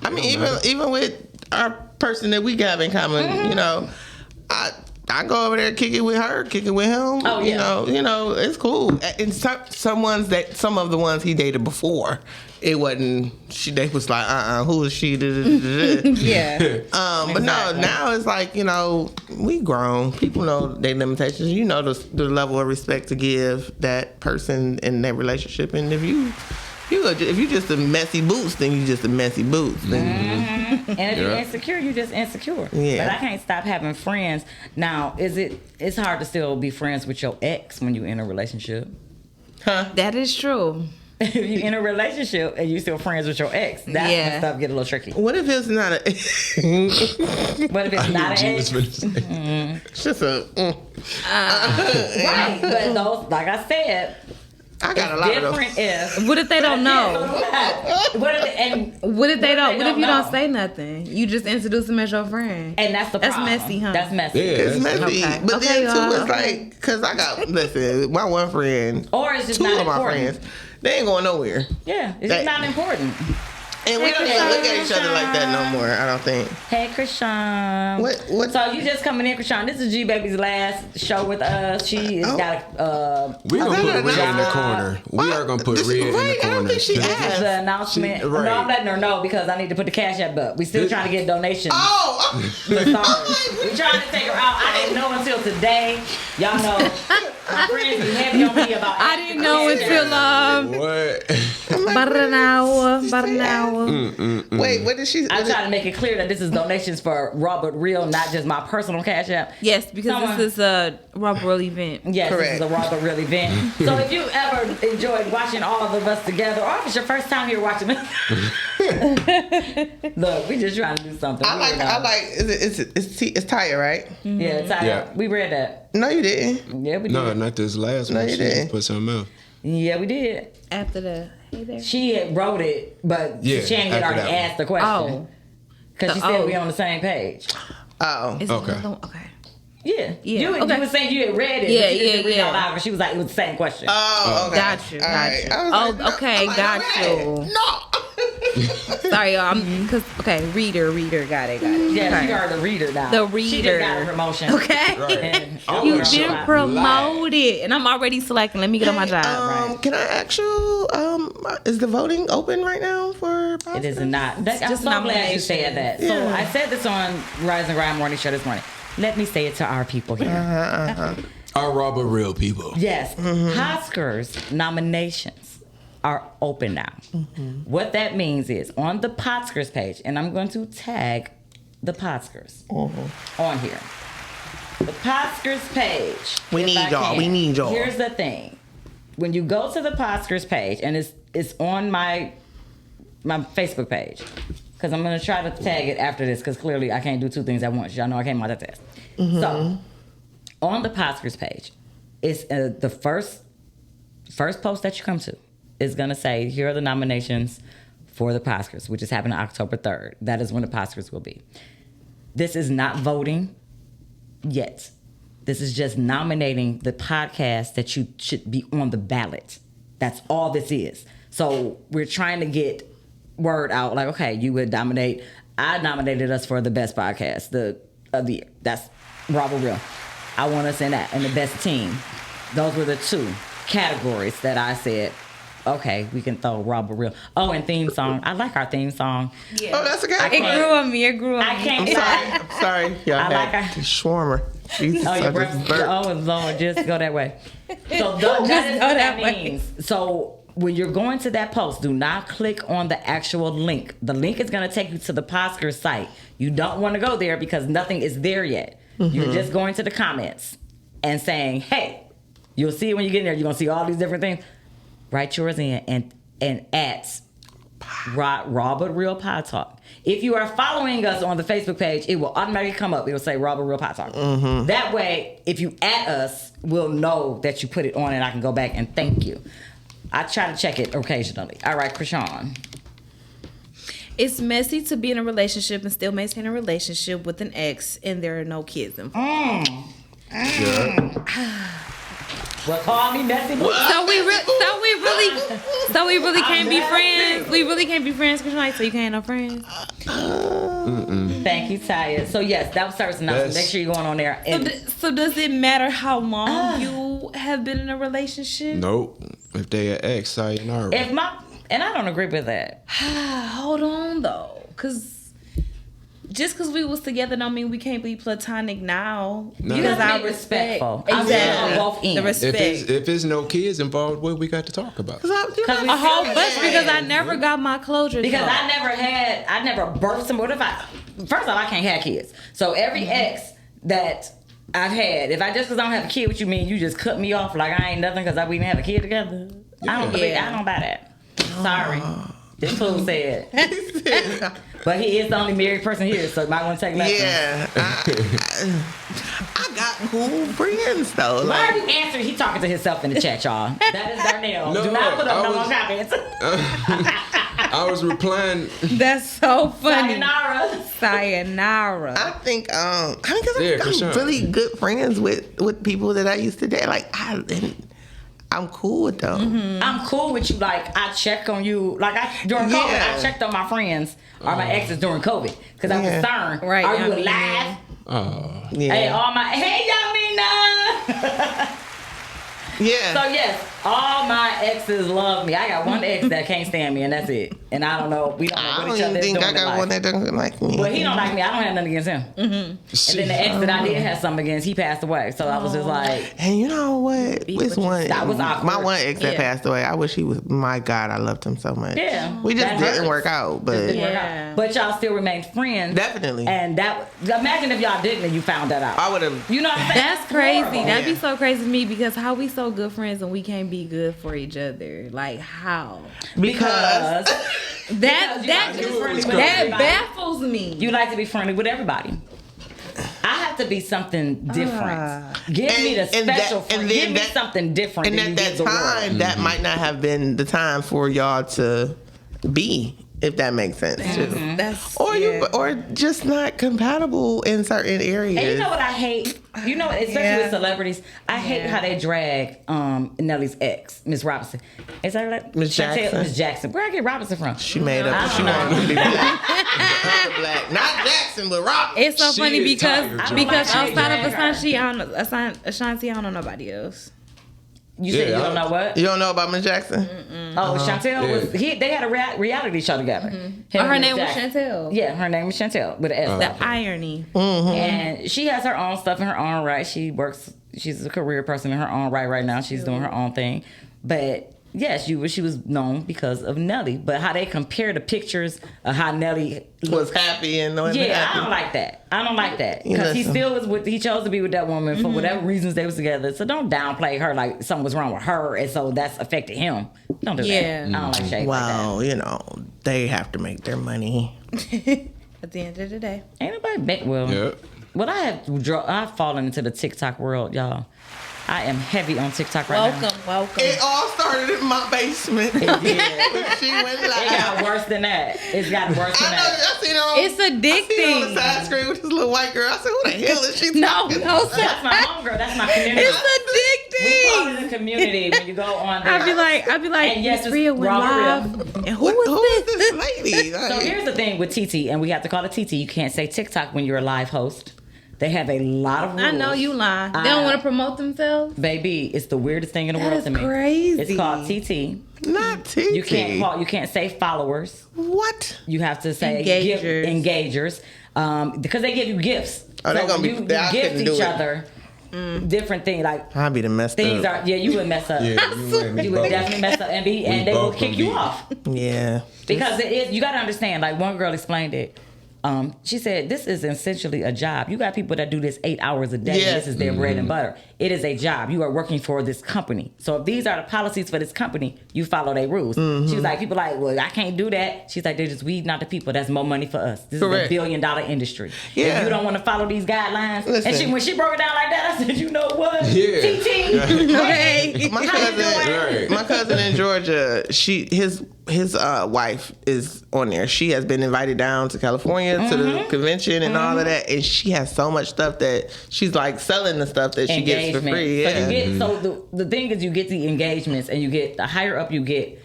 I mean, even with our person that we have in common, you know, I go over there, kick it with her, kick it with him. Oh, yeah. You know, it's cool. And some of the ones he dated before, it wasn't. They was like, who is she? Yeah. But no, now it's like, you know, we grown. People know their limitations. You know the level of respect to give that person in that relationship. And if you just a messy boots, then you just a messy boots. And if you're insecure, you just insecure. Yeah. But I can't stop having friends. Now, it's hard to still be friends with your ex when you're in a relationship. Huh? That is true. If you're in a relationship and you're still friends with your ex, that's when stuff get a little tricky. What if it's not a What if it's not an ex? It's just a right, but those, like I said, I got a lot of those. What if they don't know? What if you don't say nothing? You just introduce them as your friend. And that's the problem. That's messy, huh? That's messy. Yeah, it's messy. Okay. But then too, it's like, because I got, listen, my one friend, or it's just two not of my important. friends, they ain't going nowhere. Yeah, it's just not important. And we don't even look at each other like that no more, I don't think. Hey, Krishan. What? So you just coming in, Krishan. This is G Baby's last show with us. She has got we're going to put Rhea in the corner. We are going to put Rhea in the corner. I don't think she This asked. is the announcement. Right. No, I'm letting her know because I need to put the cash app up. We still trying to get donations. Oh! We're trying to take her out. I didn't know until today. Y'all know my friends be heavy on me about I didn't know until What? about an hour. Wait, what did she? I try to make it clear that this is donations for RawbutReal, not just my personal cash app. Yes, because this is a RawbutReal event. Yes, correct. This is a RawbutReal event. So if you ever enjoyed watching all of us together, or if it's your first time here watching us, look, we just trying to do something. I like. It's Taya, right? Yeah, Taya. Yeah. We read that. No, you didn't. Yeah, we did. No, not this last one. you She didn't. just put something else. Yeah, we did. After the hey there. She had wrote it, but Yeah, Shannon had after already that one. asked the question. Because she said we on the same page. Oh, Is it Okay. another one? Okay. Yeah. Yeah, You okay. were saying you had read it. Yeah, but you didn't read it yeah. out loud, but she was like, it was the same question. oh, okay. Got you. All right. Got I you. was like, Okay, I'm like, got wait, you. No. Sorry, y'all. Reader, got it. Yes, Okay. you are the reader now. The reader. She just got a promotion. Okay. Right. You've Shut been up. promoted, and I'm already slacking. Let me get on my job. Right. Can I ask you, is the voting open right now for Oscars? It is not. I'm just so glad you said that. So Yeah. I said this on Rise and Grind Morning Show this morning. Let me say it to our people here. Our RawbutReal people. Yes, Oscars nominations are open now. What that means is on the Podskers page, and I'm going to tag the Podskers on here. The Podskers page. We if need I y'all. can. We need y'all. Here's the thing: when you go to the Podskers page, and it's on my Facebook page, because I'm gonna try to tag it after this, because clearly I can't do two things at once. Y'all know I can't multitask. So on the Podskers page, it's the first post that you come to is gonna say, here are the nominations for the Podskers, which is happening October 3rd. That is when the Podskers will be. This is not voting yet. This is just nominating the podcast that you should be on the ballot. That's all this is. So we're trying to get word out, like, okay, you would nominate. I nominated us for the best podcast of the year. That's RawbutReal. I want us in that, and the best team. Those were the two categories that I said, okay, we can throw RawbutReal. Oh, and theme song. I like our theme song. Yeah. Oh, that's a good I one. It can't- grew on me. I can't. I'm sorry. Y'all I like had her. shawarma. Jesus, Oh, I your just breath. burped. Oh, Lord, just go that way. So that Just is go what that that way. means. So when you're going to that post, do not click on the actual link. The link is going to take you to the Podskers site. You don't want to go there because nothing is there yet. You're just going to the comments and saying, hey, you'll see it when you get in there. You're going to see all these different things. Write yours in and at RawbutReal Podtalk. If you are following us on the Facebook page, it will automatically come up. It will say RawbutReal Podtalk. That way, if you add us, we'll know that you put it on, and I can go back and thank you. I try to check it occasionally. All right, Krishan. It's messy to be in a relationship and still maintain a relationship with an ex, and there are no kids involved. Well, call me messy. So we really can't be friends. We really can't be friends, Krishan. So you can't have no friends. Thank you, Taya. So yes, that was service announcement. Make sure you're going on there. And So does it matter how long you have been in a relationship? Nope. If they an ex, sayonara. and I don't agree with that. Hold on though, cause just because we was together don't mean we can't be platonic now. No. You Because have I to be respectful. Exactly. I'm on both ends. The respect. If it's no kids involved, what we got to talk about? we A whole bunch because I never got my closure. Because though. I never birthed somebody. First off, I can't have kids. So every ex that I've had, if I just because I don't have a kid, what you mean? You just cut me off like I ain't nothing because we didn't have a kid together? I don't buy that. Sorry. This fool said. But he is the only married person here, so you might want to take lessons. Yeah. I got cool friends though. Why are Like, you answering? He talking to himself in the chat, y'all. That is Darnell. No, Do not put up I no more was- comments. I was replying. That's so funny. Sayonara. Sayonara. I think because Yeah, for I'm sure. really good friends with people that I used to date. Like I'm cool with them. I'm cool with you. Like I check on you. Like during COVID, Yeah. I checked on my friends or my exes during COVID because I'm Yeah. concerned. Right, Are I you mean, alive? Oh, Yeah. Hey Yamina. Yeah. So yes, all my exes love me. I got one ex that can't stand me, and that's it. And I don't know. We don't know I what don't each other even is think doing I in got life. one that doesn't like me. But he don't like me. I don't have nothing against him. And then the ex that I did have something against, he passed away. So I was just like, And you know what? This one, That was awkward. my one ex that Yeah. passed away. I wish he was. My God, I loved him so much. yeah, we just that didn't hurts. work out. But Didn't work Yeah. out. But y'all still remained friends. Definitely. And imagine if y'all didn't and you found that out. I would have. You know what I'm saying? That's crazy. horrible. That'd be so crazy to me because how we so good friends and we can't be good for each other? Like how? Because That you that like to be just friendly with that everybody. baffles me. You like to be friendly with everybody. I have to be something different. Give me the and that- special and friend. then Give me that- something different and than you at give that the world. time, that might not have been the time for y'all to be if that makes sense too. That's Or just not compatible in certain areas. And you know what I hate? You know, especially with celebrities, I hate how they drag Nelly's ex, Miss Robinson. Is that like Miss Jackson? Miss Jackson. Where I get Robinson from? She made up. She wanted to be black. The other black, not Jackson, but Robinson. It's so funny is because Tiger outside Jones. of Ashanti, I don't know nobody else. You said you don't know what? You don't know about Miss Jackson? Oh, Chantel was. They had a reality show together. Him Oh, her and name Miss was Jackson. Chantel. Yeah, her name was Chantel with an S. The irony. And she has her own stuff in her own right. She's a career person in her own right now. She's doing her own thing. But yes, she was known because of Nelly. But how they compare the pictures of how Nelly Was happy and no yeah, happy. I don't like that. Because he still was he chose to be with that woman for whatever reasons they was together. So don't downplay her like something was wrong with her and so that's affected him. Don't do that. I don't like shade Well, you know, they have to make their money. At the end of the day. Ain't nobody Yep. But I've fallen into the TikTok world, y'all. I am heavy on TikTok right now. Welcome. It all started in my basement. It did. When she went live. It got worse than that. It's gotten worse than I know. that. I seen her on, It's I seen her on addicting. the side screen with this little white girl. I said, "Who the hell is she?" No, talking to?" That's my homegirl. That's my community. It's We call addicting. it a community when you go on there. I'd be like, And yes, Miss Rhea went Robert live. And Who is this lady? So here's the thing with TT, and we have to call it TT. You can't say TikTok when you're a live host. They have a lot of rules. I know you lying. They don't want to promote themselves. Baby, it's the weirdest thing in the That world is to me. crazy. It's called TT. Not TT. You can't say followers. What? You have to say Engagers. engagers. Because they give you gifts. Oh, they're gonna when be- you I gift couldn't do each it. other different things like I'd be the messed things up. are you would mess up. Yeah, You would definitely mess up and they will both kick gonna you be- off. Yeah. Because it is, you got to understand, like one girl explained it. She said, this is essentially a job. You got people that do this 8 hours a day. Yeah. This is their bread and butter. It is a job. You are working for this company. So if these are the policies for this company, you follow their rules. She was like, people like, well, I can't do that. She's like, they're just weeding out the people. That's more money for us. This Correct. is a billion-dollar industry. Yeah. If you don't want to follow these guidelines. Listen. And when she broke it down like that, I said, you know what? Yeah. TT. Okay. My How you doing? Right. my cousin in Georgia, his wife is on there. She has been invited down to California to the convention and all of that, and she has so much stuff that she's like selling the stuff that she gets for Engagement. free. So Yeah. you get the thing is you get the engagements and you get the higher up you get.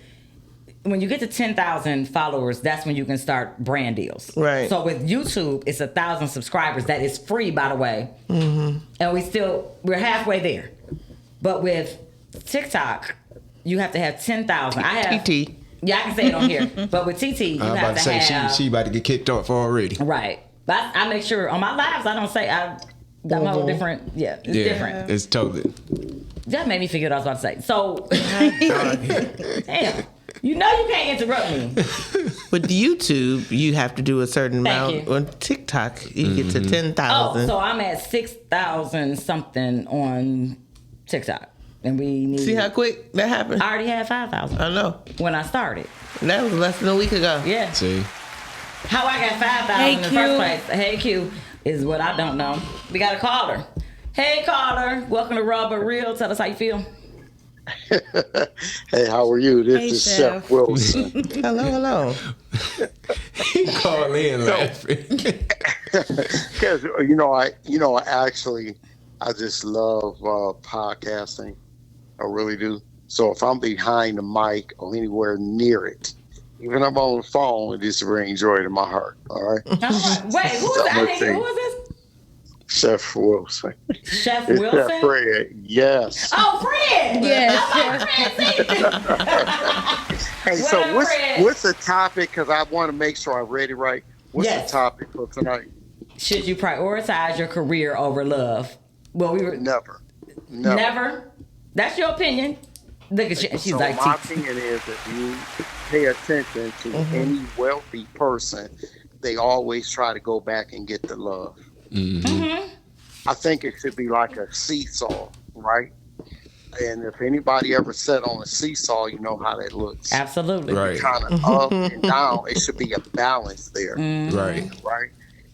When you get to 10,000 followers, that's when you can start brand deals. Right. So with YouTube, it's 1,000 subscribers. That is free, by the way. And we're halfway there. But with TikTok, you have to have 10,000. I have TT. Yeah, I can say it on here. But with TT, you I was have about to say have she about to get kicked off already. right. But I make sure on my lives I don't say I'm a whole different. Yeah, it's different. It's totally. That made me forget what I was about to say. So, damn, you know you can't interrupt me. With YouTube, you have to do a certain Thank amount. you. On TikTok, you get to 10,000. Oh, so I'm at 6,000 something on TikTok, and we need. See how quick that happened? I already had 5,000 I know. when I started. That was less than a week ago. Yeah. See. How I got 5,000 Hey, in the Q. first place? Hey Q is what I don't know. We got a caller. Hey caller, welcome to RawbutReal. Tell us how you feel. Hey, how are you? This Hey, is Chef. Chef Wilson. Hello. He called in laughing. Because I just love podcasting. I really do. So if I'm behind the mic or anywhere near it, even if I'm on the phone, it just brings joy to my heart. All right, Wait, who is that? Who is this? Chef Wilson. Chef It's Wilson? Chef Fred. Yes. Oh, Fred! Yes. Hey, What so up, Fred? what's the topic? Because I want to make sure I read it right. What's Yes. the topic for tonight? Should you prioritize your career over love? Well, we were Never. never. That's your opinion. Look at she's So like, my "T- opinion is if you pay attention to any wealthy person, they always try to go back and get the love. I think it should be like a seesaw, right? And if anybody ever sat on a seesaw, you know how that looks. absolutely. Right. Kind of up and down. It should be a balance there, Right. right?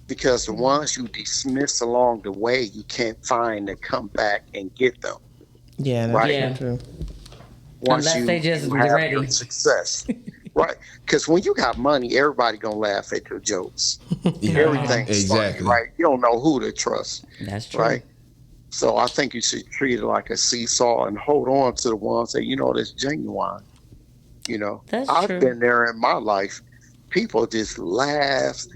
Because the ones you dismiss along the way, you can't find to come back and get them. Yeah, that's Right. Yeah. true. Once Unless you, they just you have ready. your success. Right? Because when you got money, everybody gonna laugh at your jokes. Yeah, Everything's exactly. funny, right? You don't know who to trust. That's true. Right? So I think you should treat it like a seesaw and hold on to the ones that that's genuine. That's I've true. been there in my life. People just laughed,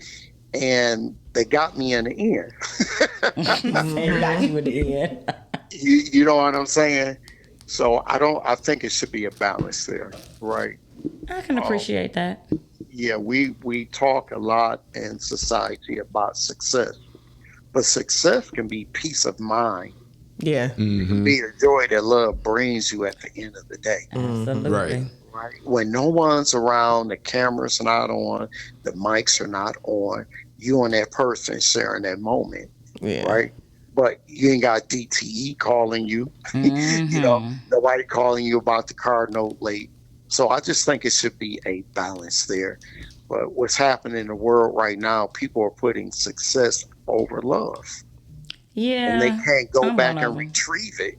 and they got me in the end. They got you in the end. You know what I'm saying? So I think it should be a balance there, right? I can appreciate that. Yeah, we talk a lot in society about success, but success can be peace of mind. Yeah. Be the joy that love brings you at the end of the day. Absolutely. Right. Right. When no one's around, the camera's not on, the mics are not on, you and that person sharing that moment. Yeah. Right. But you ain't got DTE calling you. Nobody calling you about the car note late. So I just think it should be a balance there. But what's happening in the world right now, people are putting success over love. Yeah. And they can't go I'm back one of and them. retrieve it.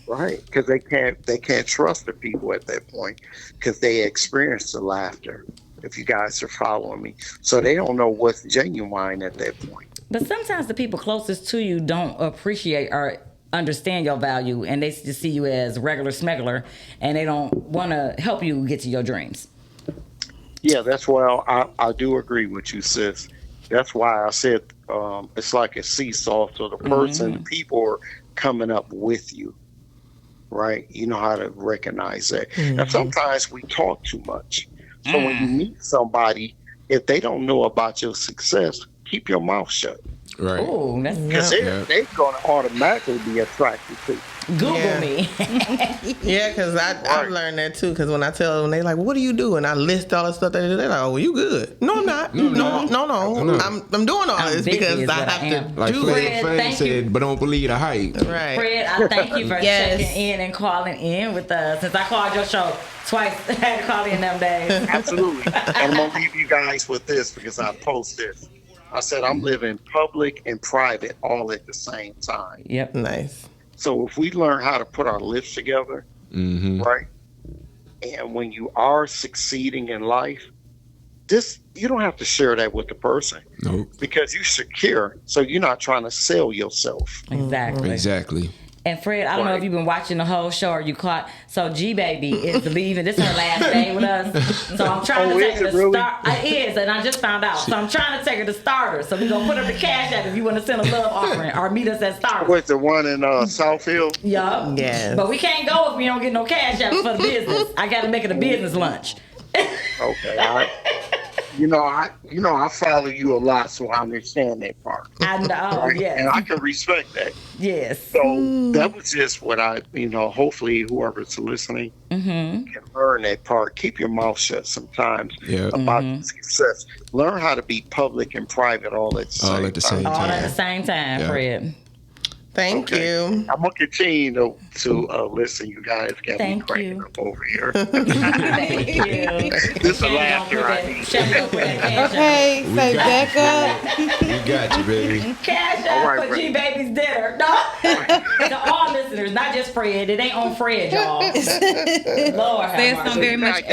Right, because they can't trust the people at that point because they experience the laughter. If you guys are following me, so they don't know what's genuine at that point. But sometimes the people closest to you don't appreciate or understand your value, and they just see you as regular smuggler, and they don't want to help you get to your dreams. Yeah, that's why I do agree with you, sis. That's why I said it's like a seesaw. So the person, the people are coming up with you. Right, you know how to recognize that. And sometimes we talk too much. So when you meet somebody, if they don't know about your success, keep your mouth shut. Right. Oh, that's Because they're going to automatically be attracted to you. Google Yeah. me. Yeah, because I've learned that too. Because when I tell them, they like, well, "What do you do?" and I list all the stuff that they do, they're like, "Oh, well, you good?" No, I'm not. No. I'm doing all this busy because is I what I have am. to Like do Fred it. Fred, Fame thank you. said, but don't believe the hype. Right. Fred, I thank you for Yes. checking in and calling in with us. Since I called your show twice, I had to call in them days. Absolutely. And I'm going to leave you guys with this because I post this. I said I'm living public and private all at the same time. Yep. Nice. So if we learn how to put our lips together, right? And when you are succeeding in life, you don't have to share that with the person. Nope. Because you're secure. So you're not trying to sell yourself. Exactly. Exactly. And Fred, I don't know if you've been watching the whole show or you caught. So G Baby is leaving. This is her last day with us. So I'm trying to take her to start. It is, and I just found out. So I'm trying to take her to Starter. So we're gonna put her to Cash App if you want to send a love offering or meet us at Starter. What's the one in Southfield? Yup. Yes. But we can't go if we don't get no Cash App for the business. I got to make it a business lunch. Okay. I follow you a lot, so I understand that part. I know. Right? Yes. And I can respect that. Yes. So that was just what hopefully whoever's listening can learn that part. Keep your mouth shut sometimes about success. Learn how to be public and private all at the same All at the same All time. at the same time, Yeah. Fred. Thank you. I'm gonna continue to listen. You guys got me Thank cracking you. up over here. Thank you. This is laughter I need. Okay, so back up. We got you, baby. Cash All out right, for Fred. G Baby's dinner. No. To all listeners, not just Fred. It ain't on Fred, y'all. Lord have There's mercy. some very much.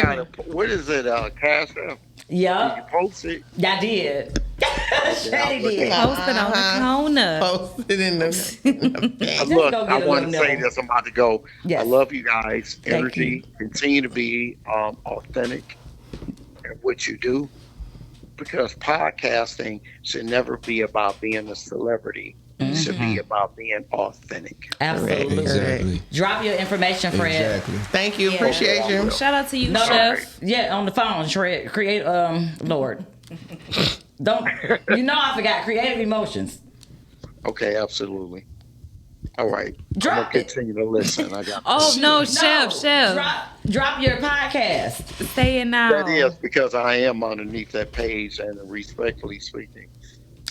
What is it? Cash App? Did you Yup. post it? I did. Shady did. Posted on the corner. Post it in the. Look, go get I a want to little say nibble. this. I'm about to go. Yes. I love you guys. Thank Energy. you. Continue to be authentic in what you do, because podcasting should never be about being a celebrity. It should be about being authentic. Absolutely. Exactly. Drop your information, Fred. Exactly. Thank you. Appreciate you. Shout out to you, No, Chef. yeah, on the phone, Shred. Create, Lord. Don't, I forgot. Creative emotions. Okay, absolutely. All right. Drop I'm it. gonna continue to listen. I got Oh no, No, Chef. Drop your podcast. Say it now. that is because I am underneath that page and respectfully speaking.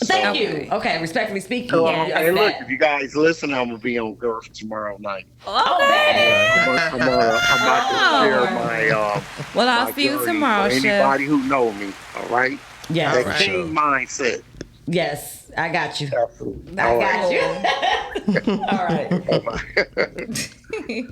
Thank Okay. you. Okay, respectfully speaking. So, yeah, hey, look, that. if you guys listen, I'm gonna be on Girth tomorrow night. Oh, man. I'm about to share my Well, I'll my see you journey tomorrow, for Chef. anybody who know me. All right. Yes. That right. king mindset. Yes, I got you. Absolutely. I All got you. All right. right.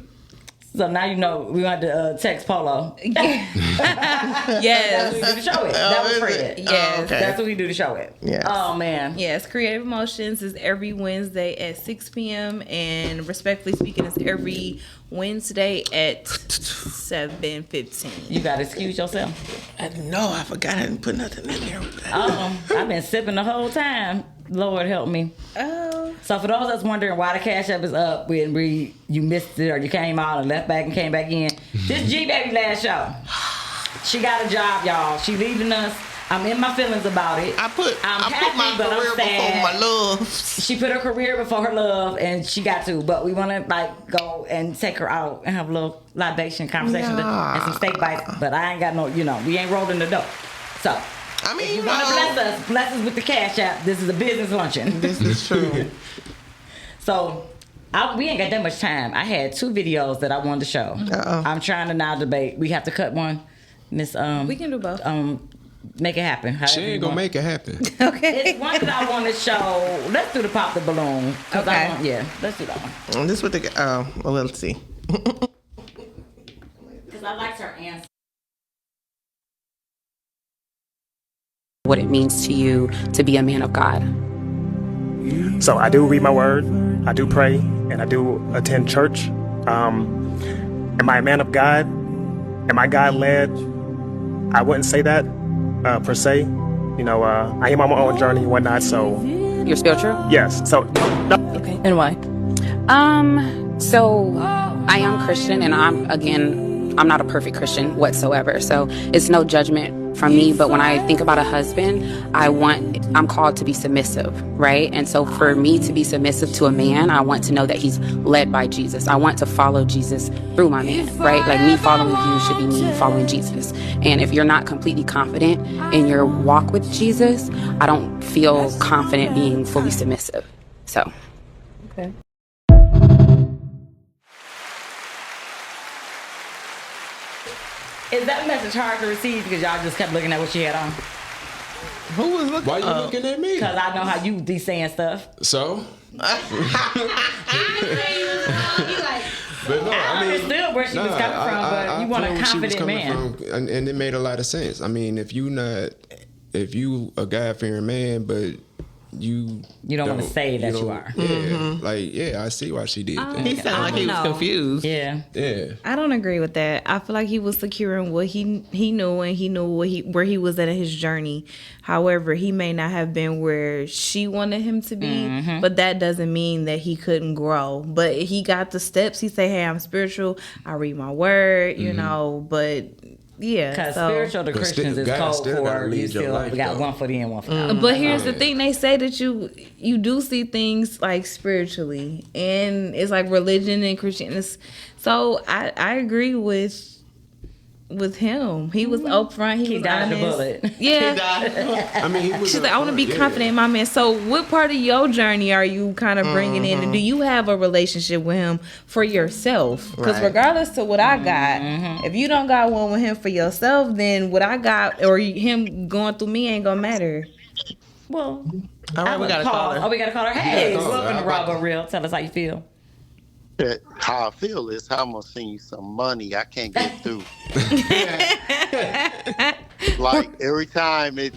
So now you know we want to text Polo. Yes. That's what we do the show with. That was Fred. Yes. okay. That's what we do the show with. Yes. Oh man. Yes, Creative Emotions is every Wednesday at 6 p.m. and Respectfully Speaking is every Wednesday at 7:15. You gotta excuse yourself. I forgot I didn't put nothing in there with that. I've been sipping the whole time. Lord help me. Oh. So for those that's wondering why the Cash App is up when you missed it or you came out and left back and came back in, this G Baby last show. She got a job, y'all. She leaving us. I'm in my feelings about it. I put happy, my but I'm career sad. before my love. She put her career before her love, and she got to. But we want to go and take her out and have a little libation conversation and some steak bites. But I ain't got no, we ain't rolling the dough. So I mean, if you want to bless us with the Cash App. This is a business luncheon. This is true. So we ain't got that much time. I had 2 videos that I wanted to show. I'm trying to now debate. We have to cut one, Miss. We can do both. Make it happen. She ain't gonna make it happen. Okay. It's one that I want to show. Let's do the pop the balloon. Okay. Let's do that one. And this with the well, let's see. Because I liked her answer. What it means to you to be a man of God. So I do read my word, I do pray, and I do attend church. Am I a man of God? Am I God-led? I wouldn't say that per se. I am on my own journey and whatnot, so... You're spiritual? Yes, so... No. Okay. And why? So I am Christian, and I'm not a perfect Christian whatsoever, so it's no judgment from me. But when I think about a husband, I'm called to be submissive, right? And so for me to be submissive to a man, I want to know that he's led by Jesus. I want to follow Jesus through my man, right? Like me following you should be me following Jesus. And if you're not completely confident in your walk with Jesus, I don't feel confident being fully submissive. So. Okay. Is that message hard to receive because y'all just kept looking at what she had on? Who was looking? Why you looking at me? Because I know how you be saying stuff. So? But no, I understood where she was coming from, but you want a confident man. And it made a lot of sense. I mean, if you a God-fearing man, but you don't want to say that you are. Yeah, I see why she did that. He sounded like he was confused. Yeah. I don't agree with that. I feel like he was secure in what he knew, and he knew where he was at in his journey. However, he may not have been where she wanted him to be, but that doesn't mean that he couldn't grow. But he got the steps. He say, "Hey, I'm spiritual. I read my word," but. Yeah, because spiritual to Christians is code for you still got one foot in, one foot out. But here's the thing: they say that you do see things like spiritually, and it's like religion and Christianity. So I agree with him. He was upfront. He was dodged honest. the bullet. Yeah. I mean, she's like, I want to be confident in my man. So, what part of your journey are you kind of bringing in, and do you have a relationship with him for yourself? Because regardless of what I got, if you don't got one with him for yourself, then what I got or him going through me ain't gonna matter. Well, all right, we gotta call her. Oh, we gotta call her. Hey, welcome to RawbutReal. Tell us how you feel. How I feel is how I'm gonna send you some money. I can't get through. Like every time this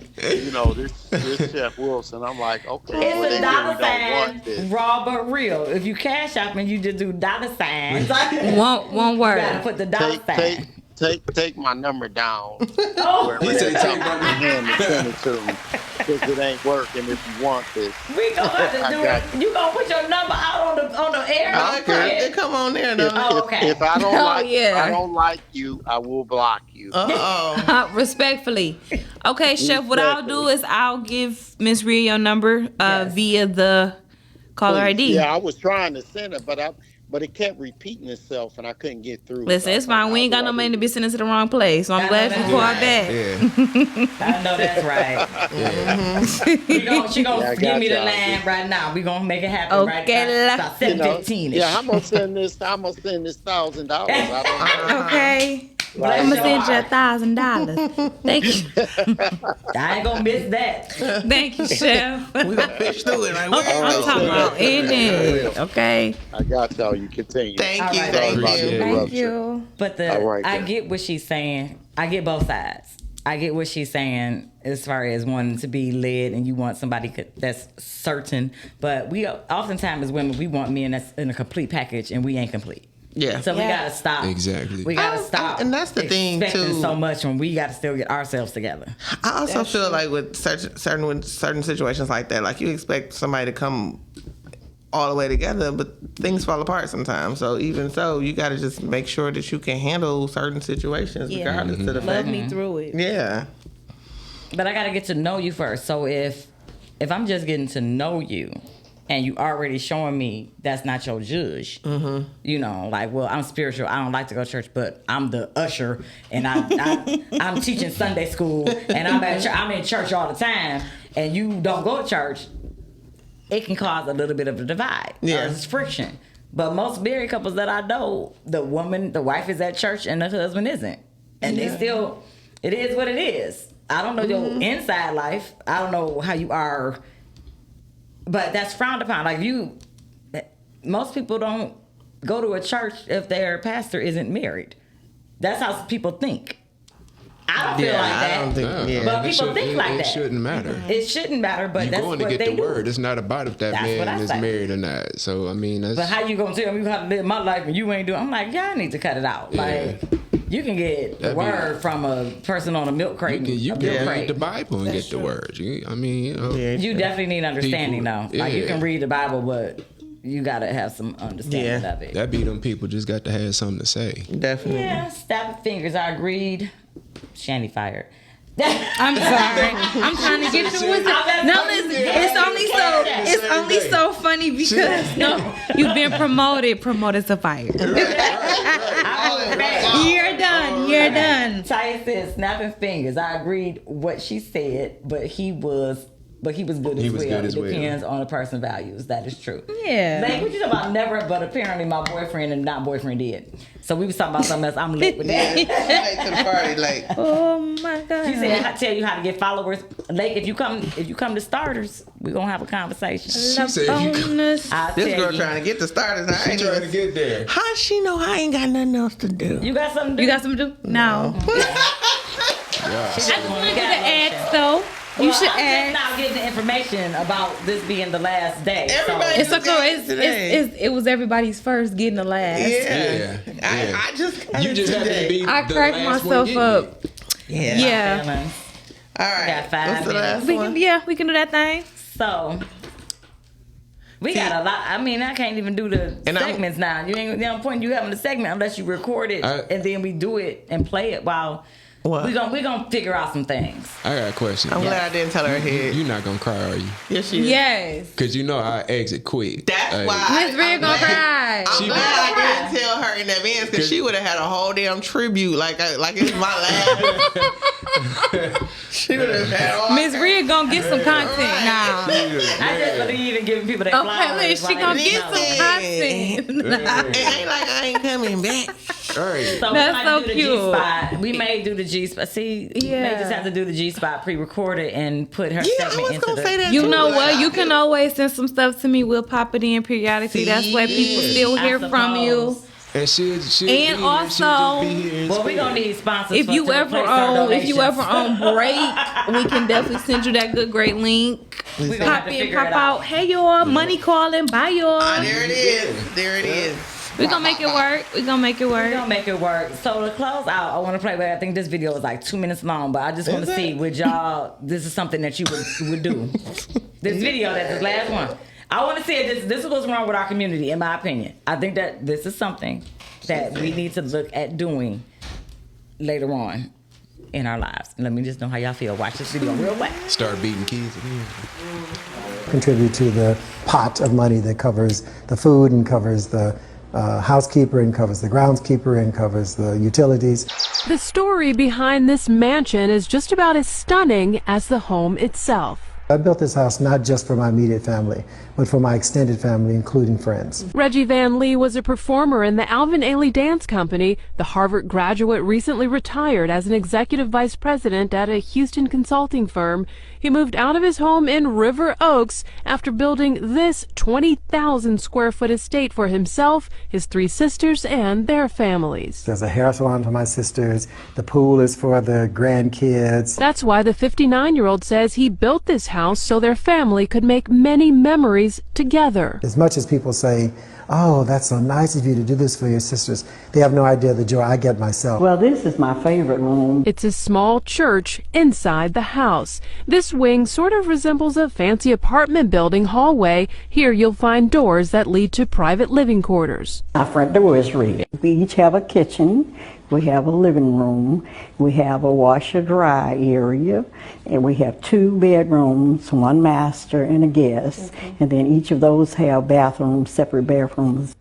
Chef Wilson, I'm like, okay, it's well, a they dollar really don't want this. sign, RawbutReal. If you cash out and you just do dollar signs, one word. You gotta put the dollar sign. Take my number down. He said take my number down and send it to me because it ain't working. If you want this, we gonna have to do it. You gonna put your number out on the air? It come on there though. If I don't I don't like you, I will block you. Respectfully. Okay, Chef. What I'll do is I'll give Miss Rhea your number via the caller ID. Yeah, I was trying to send it, but it kept repeating itself, and I couldn't get through. Listen, it's fine. We ain't got no money to be sending to the wrong place, so I'm glad you called back. Yeah. I know that's right. Yeah. She gonna give me the line right now. We gonna make it happen right now. About 7:15. Yeah, I'm gonna send this $1,000. Okay. I'm gonna send you $1,000. Thank you. I ain't gonna miss that. Thank you, Chef. We gonna fish through it. Like, Okay, I'm talking about in it. Okay. I got y'all. You continue. Thank you, All right. thank Sorry about the you. Thank interruption. you. But All right, I then. get what she's saying. I get both sides. I get what she's saying as far as wanting to be led and you want somebody that's certain. But we oftentimes as women, we want men that's in a complete package and we ain't complete. Yeah. So we gotta stop. Exactly. We gotta stop. And that's the thing, expecting too. so much when we gotta still get ourselves together. I also feel like with certain situations like that, like you expect somebody to come all the way together, but things fall apart sometimes. So even so, you got to just make sure that you can handle certain situations regardless of the Love fact. me through it. Yeah. But I gotta get to know you first. So if I'm just getting to know you and you already showing me that's not your judge, you know, like, well, I'm spiritual. I don't like to go to church, but I'm the usher and I'm teaching Sunday school and I'm in church all the time and you don't go to church, it can cause a little bit of a divide. Yeah. It's friction. But most married couples that I know, the wife is at church and the husband isn't. And they still, it is what it is. I don't know your inside life. I don't know how you are, but that's frowned upon. Like most people don't go to a church if their pastor isn't married. That's how people think. I don't feel like that. I don't think, But people think like that. It shouldn't matter. It shouldn't matter, but You're that's going what to get they the do. word. It's not about if that That's what I man is say. married or not. So, I mean, that's... But how you gonna tell me how to live my life and you ain't doing? I'm like, y'all need to cut it out. Like, you can get the That'd be- word from a person on a milk crate. You a can milk read crate. the Bible and get the word. I mean, you know. You definitely need understanding, People- though. Like, you yeah. can read the Bible, but you gotta have some understanding of it. That be them people just got to have something to say. Definitely. Yeah, snapping fingers. I agreed. Shanny fired. I'm sorry. I'm trying to get you with it. No, listen, it's only so funny because you've been promoted to fire. You're done. Ty said snapping fingers. I agreed what she said, but he was good as well. It depends on the person's values. That is true. Yeah. Like, what you talking about? Never, but apparently my boyfriend and not boyfriend did. So we was talking about something else. I'm late with that. Late to the party, like. Oh my God. She said, I tell you how to get followers. Lake, if you come to starters, we're gonna have a conversation. She said you This girl trying to get the starters. I ain't trying to get there. How she know I ain't got nothing else to do? You got something to do? You got something to do? No. I just want to get an ad though. You should I'm add. just now getting the information about this being the last day. Everybody- It's okay. It was everybody's first getting the last. Yeah. I just got You it just have to today. be I the cracked last myself one up. Yeah. Yeah. All right. Got 5 What's the minutes. last one? We can do that thing. So we got a lot. I mean, I can't even do the And I'm- segments now. You ain't no point you having the segment unless you record it and then we do it and play it while What? we gonna figure out some things. I got a question. I'm glad I didn't tell her ahead. You're not gonna cry, are you? Yes, she is. Yes. Cause you know I exit quick. That's why. Miss Rhea gonna cry. I'm glad I didn't tell her in advance because she would have had a whole damn tribute like it's my last. She would have had all. Miss Rhea gonna get some content now. I just believe in giving people their Okay, flowers. look, she gonna get some content. It ain't like I ain't coming back. All right. So That's we might so do the cute. G-spot. We may do the G-spot. See, we may just have to do the G-spot pre-recorded and put her Yeah, I segment was into gonna the... say that. You too. know Like, what? I You can always send some stuff to me. We'll pop it in periodically. That's why people still I hear from you. suppose. And she'll And be here, she'll also, just be here in Well, we spirit. gonna need sponsors. If you to ever replace our on donations. break, we can definitely send you that good great link. We gonna have Pop to in, figure pop it out. Hey y'all, money calling, bye y'all. There it is. There it is. We gonna make it work. We gonna make it We're work. gonna make it work. So to close out, I want to play. I think this video is like 2 minutes long, but I just want to see would y'all. This is something that you would do. This video, that's the last one. I want to see if this is what's wrong with our community, in my opinion. I think that this is something that we need to look at doing later on in our lives. Let me just know how y'all feel. Watch this video real quick. Start beating kids again. Contribute to the pot of money that covers the food and covers the housekeeper and covers the groundskeeper and covers the utilities. The story behind this mansion is just about as stunning as the home itself. I built this house not just for my immediate family, but for my extended family, including friends. Reggie Van Lee was a performer in the Alvin Ailey Dance Company. The Harvard graduate recently retired as an executive vice president at a Houston consulting firm. He moved out of his home in River Oaks after building this 20,000 square foot estate for himself, his 3 sisters, and their families. There's a hair salon for my sisters. The pool is for the grandkids. That's why the 59-year-old says he built this house so their family could make many memories together. As much as people say, oh, that's so nice of you to do this for your sisters, they have no idea the joy I get myself. Well, this is my favorite room. It's a small church inside the house. This wing sort of resembles a fancy apartment building hallway. Here you'll find doors that lead to private living quarters. Our front door is red. We each have a kitchen. We have a living room. We have a washer-dry area. And we have 2 bedrooms, 1 master and a guest. And then each of those have bathrooms, separate bathrooms.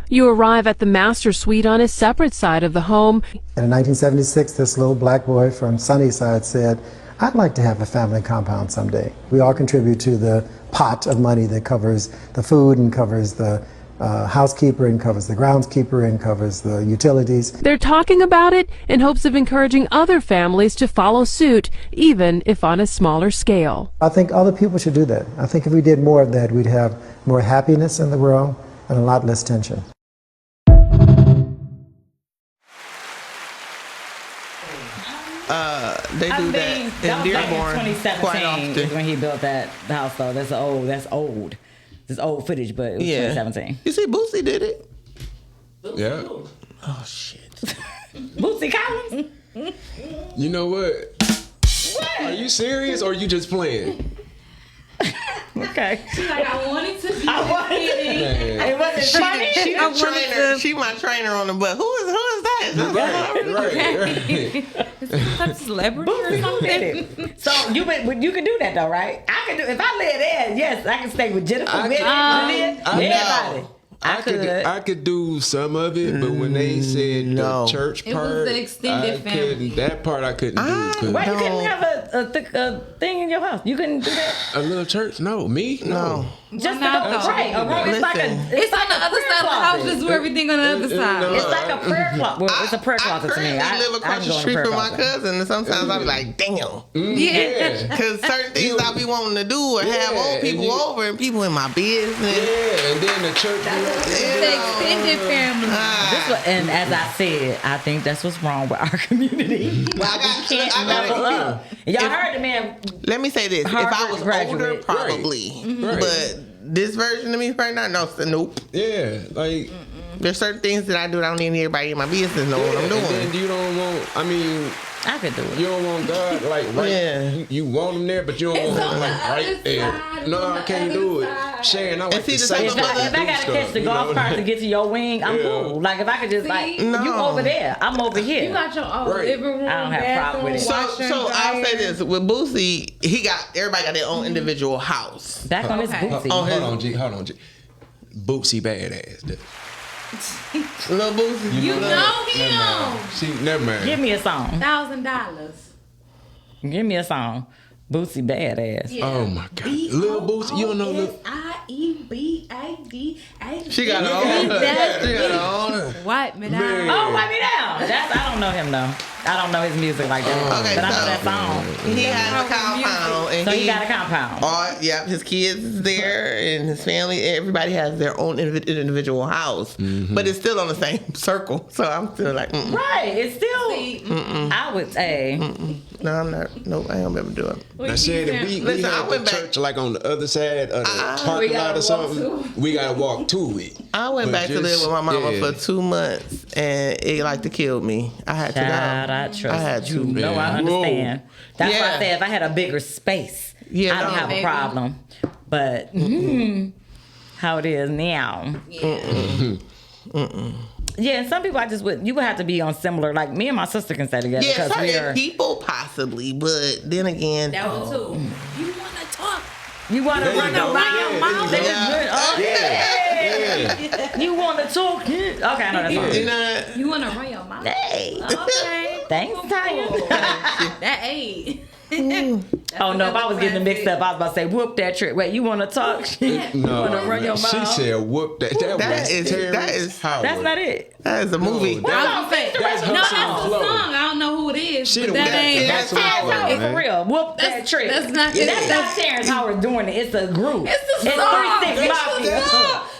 You arrive at the master suite on a separate side of the home. And in 1976, this little black boy from Sunnyside said, I'd like to have a family compound someday. We all contribute to the pot of money that covers the food and covers the housekeeper and covers the groundskeeper and covers the utilities. They're talking about it in hopes of encouraging other families to follow suit, even if on a smaller scale. I think other people should do that. I think if we did more of that, we'd have more happiness in the world and a lot less tension. They do that in Dearborn quite often. Is when he built that house, though. That's old. This old footage, but it was 2017. You see, Boosie did it. Yeah. Oh, shit. Boosie Collins? You know what? Are you serious or are you just playing? Okay. She's like, I wanted to be. It wasn't funny. She the trainer. She my trainer on the butt. Who is that? Right. Celebrity or something. So you can do that though, right? I can do if I live there. Yes, I can stay with Jennifer, everybody. I could do some of it, but when they said the church part, it was the extended family. That part I couldn't do. Why you couldn't have a thing in your house? You couldn't do that. A little church? No, me? No. Just right. It's on the other side of the house. Just do everything on the other side. It's like a prayer closet. Well, it's a prayer closet to me. I live across the street from my cousin, and sometimes I be like, damn. Yeah. Because certain things I be wanting to do or have old people over and people in my business. Yeah, and then the church. The extended family. And as I said, I think that's what's wrong with our community. Well, I got Y'all heard the man. Let me say this: Harvard if I was older, probably. Right. But this version of me right now, nope. Yeah, like there's certain things that I do. I don't need everybody in my business know what I'm doing. And then you don't want. I mean, I could do it. You don't want God like right. Yeah. You want him there, but you don't want him like right there. No, I can't do it. Sharon, I like to say if I gotta catch the golf cart to get to your wing, I'm cool. Like if I could just you over there, I'm over here. You got your own living room. I don't have a problem with it. So I'll say this with Boosie, everybody got their own individual house. Back on his Boosie. Hold on, G. Boosie badass. Little Boosie. You know him. See, never mind. Give me a song. $1,000. Give me a song. Boosie badass. Yeah. Oh my God. Lil Boosie, you don't know Lil IEBADA. She got her own. Wipe me down. Oh, wipe me down. I don't know him though. I don't know his music like that. Okay, but I know that song. He has a compound. And so he got a compound. His kids is there and his family. Everybody has their own individual house. Mm-hmm. But it's still on the same circle. So I'm still like, right. It's still, I would say. No, I'm not. Nope, I don't ever do it. I said if we had the church like on the other side of the parking lot or something, we gotta walk to it. I went back to live with my mama for 2 months and it like to kill me. I had to go. I trust you. No, I understand. That's why I said if I had a bigger space, I don't have a problem. But how it is now. Yeah, and some people you would have to be on similar, like me and my sister can stay together. Yeah, certain people possibly, but then again. That one too. You want to talk. You want to run around your mouth? Yeah. You want to talk? Okay, I know that song. You want to run your mouth? Hey. Okay. Thanks, Tanya. That ain't. Oh no! If I was getting it mixed up, I was about to say, "Whoop that trick." Wait, you want to talk? You want to run your mouth? She said, "Whoop that." That is Howard. That's not it. That is a movie. That's a song. I don't know who it is. But that ain't. That's Terrence Howard for real. Whoop that trick. That's not Terrence Howard doing it. It's a group. It's a song. 3-6 Mafia.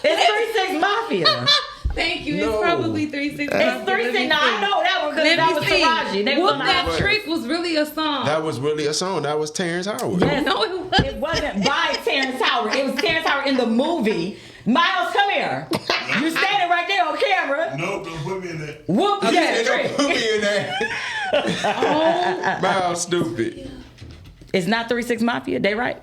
It's 3-6 Mafia. Thank you. It's probably 3-6. It's 3-6. No, I know that one because that was Taraji. Whoop That Trick was really a song. That was really a song. That was Terrence Howard. Yes. No, it wasn't. It wasn't by Terrence Howard. It was Terrence Howard in the movie. Miles, come here. You standing right there on camera. Nope, don't put me in that. Whoop that Don't trick. put me in that. Miles, stupid. It's not 3-6 Mafia. They right?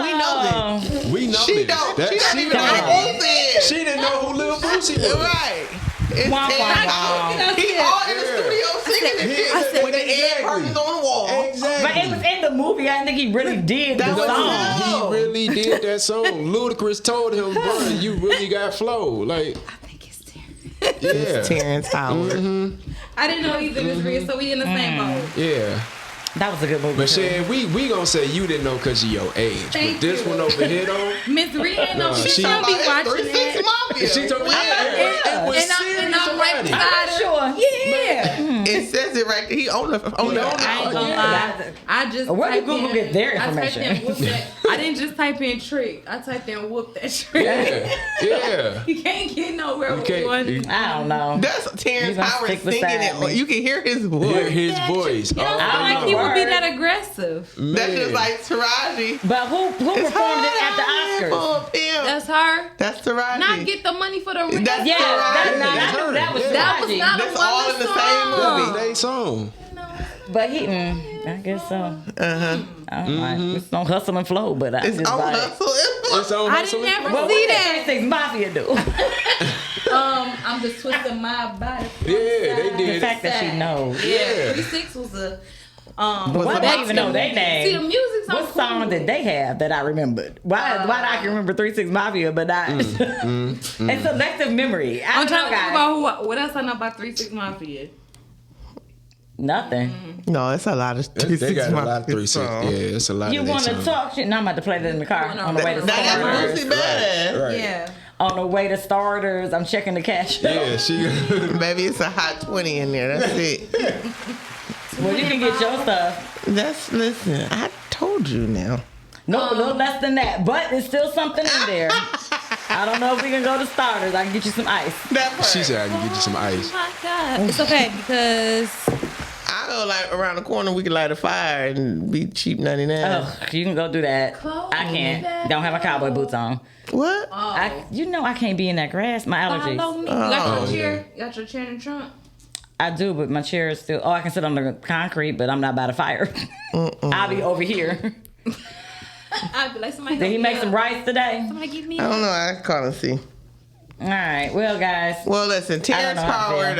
We know this. We know She this. don't. That- She don't she even know don't. who said. She didn't know who Lil Boosie was. Right. It's Wah, wah, wah. He all in the studio singing this with the air curtains on the wall. Exactly. But it was in the movie. I think he really did the song. He really did that song. Ludacris told him, bro, you really got flow. Like, I think it's Terrence. yeah. It's Terrence Howard. I didn't know either was real, so we in the same boat. Yeah. That was a good movie. But Shan, we gonna say you didn't know because of your age. Thank but this you. one over here though. Miss Rhea ain't no. She She don't be watching 3-6 that. Mafia. She told me, it was serious And I'm right already. beside her. Sure. Yeah. It says it right there. He on the I ain't gonna lie. I just Where did typed Google in- get their I typed information? in whoop that. I didn't just type in trick. I typed in whoop that trick. Yeah. You can't get nowhere with can't- one. you- I don't know. That's Terrence You gonna Howard stick singing beside it. me. You can hear his Hear voice. his voice. It don't sound like he would be that aggressive. That's just like Taraji. But who performed it at the Oscars? That's her. That's Taraji. Not get the money for the ring. That's Yeah, Taraji. I knew that was That was Taraji. not That's a all in the same song. movie. They song. But he, I guess so. I don't like, it's on Hustle and Flow, but I It's just on like. Hustle. It's on I Hustle didn't and ever Flow. see that. 3-6 Mafia do. I'm just twisting my body. Yeah, they The did. fact that she knows. Yeah, 3-6 was a. But why do I even know their name? See, the music's so What song did they have that I remembered? Why do I can remember 3-6 Mafia, but not? It's selective memory. I'm trying to think guys. about what else I know about 3-6 Mafia. Nothing. No, it's a lot of 3-6 They got a lot of Mafia 3-6. songs. Yeah, it's a lot You of want to songs. talk shit? No, I'm about to play that in the car on the way to That's starters. Boosie better. Right. Yeah. On the way to starters, I'm checking the cash. Yeah, she. Baby, it's a hot 20 in there. That's it. Well, you can get your stuff. Listen, I told you now. No, a little less than that, but there's still something in there. I don't know if we can go to starters. I can get you some ice. That part. She said I can get you some ice. Oh my God. It's okay because I go like around the corner, we can light a fire and be cheap 99. Oh, you can go do that. I can't. Don't have my cowboy boots on. What? I can't be in that grass. My allergies. follow me. You got your chair. You got your chair in the trunk. I do, but my chair is still. Oh, I can sit on the concrete, but I'm not by the fire. I'll be over here. I'd be like, somebody. Did he help make me some up. rice today? Somebody give me. I don't know. I call and see. All right. Well, guys. Well, listen, Terrence know how I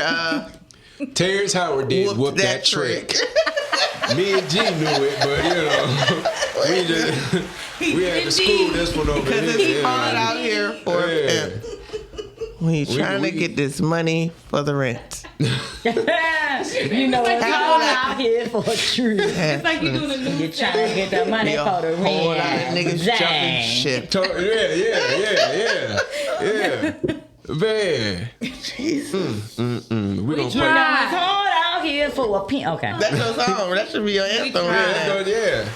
Howard Terrence Howard did whoop that trick. Me and G knew it, but we had to school this one over Because here. it's hard out here for a pimp. When you're trying to get this money for the rent. You know it's hard out here for a tree. It's like you doing a new. You're trying to get the money for the whole lot of rent. niggas jumping ship. Yeah. Man. We gonna It's hard out here for a pin. Okay. That's your song. That should be your anthem. yeah.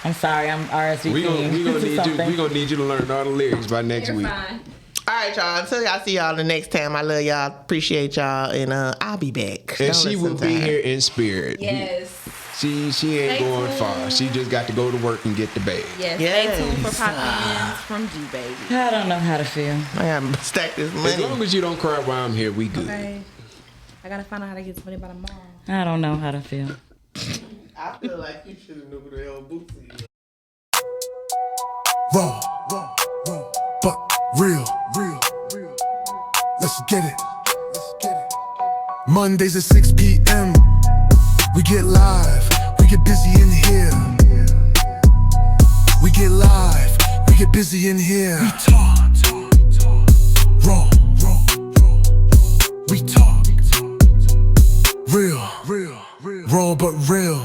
I'm sorry. I'm RSVPing. We gonna need you. something. We gonna need you to learn all the lyrics by next week. Fine. All right, y'all. Until y'all see y'all the next time. I love y'all. Appreciate y'all. And I'll be back. And Don't she listen will to be her. here in spirit. Yes. She ain't Stay going far. tuned. She just got to go to work and get the bag. Yes. Yes. Stay tuned for pop-ins from G Baby. I don't know how to feel. I gotta stack this As money. long as you don't cry while I'm here, we good. Okay. I gotta find out how to get some money by tomorrow. I don't know how to feel. I feel like you should have knew who the hell Boosie is. Raw, but real. Let's get it. Mondays at 6 p.m. We get live. We get busy in here. We get live. We get busy in here. We talk. Raw. We talk. Real. Raw but real.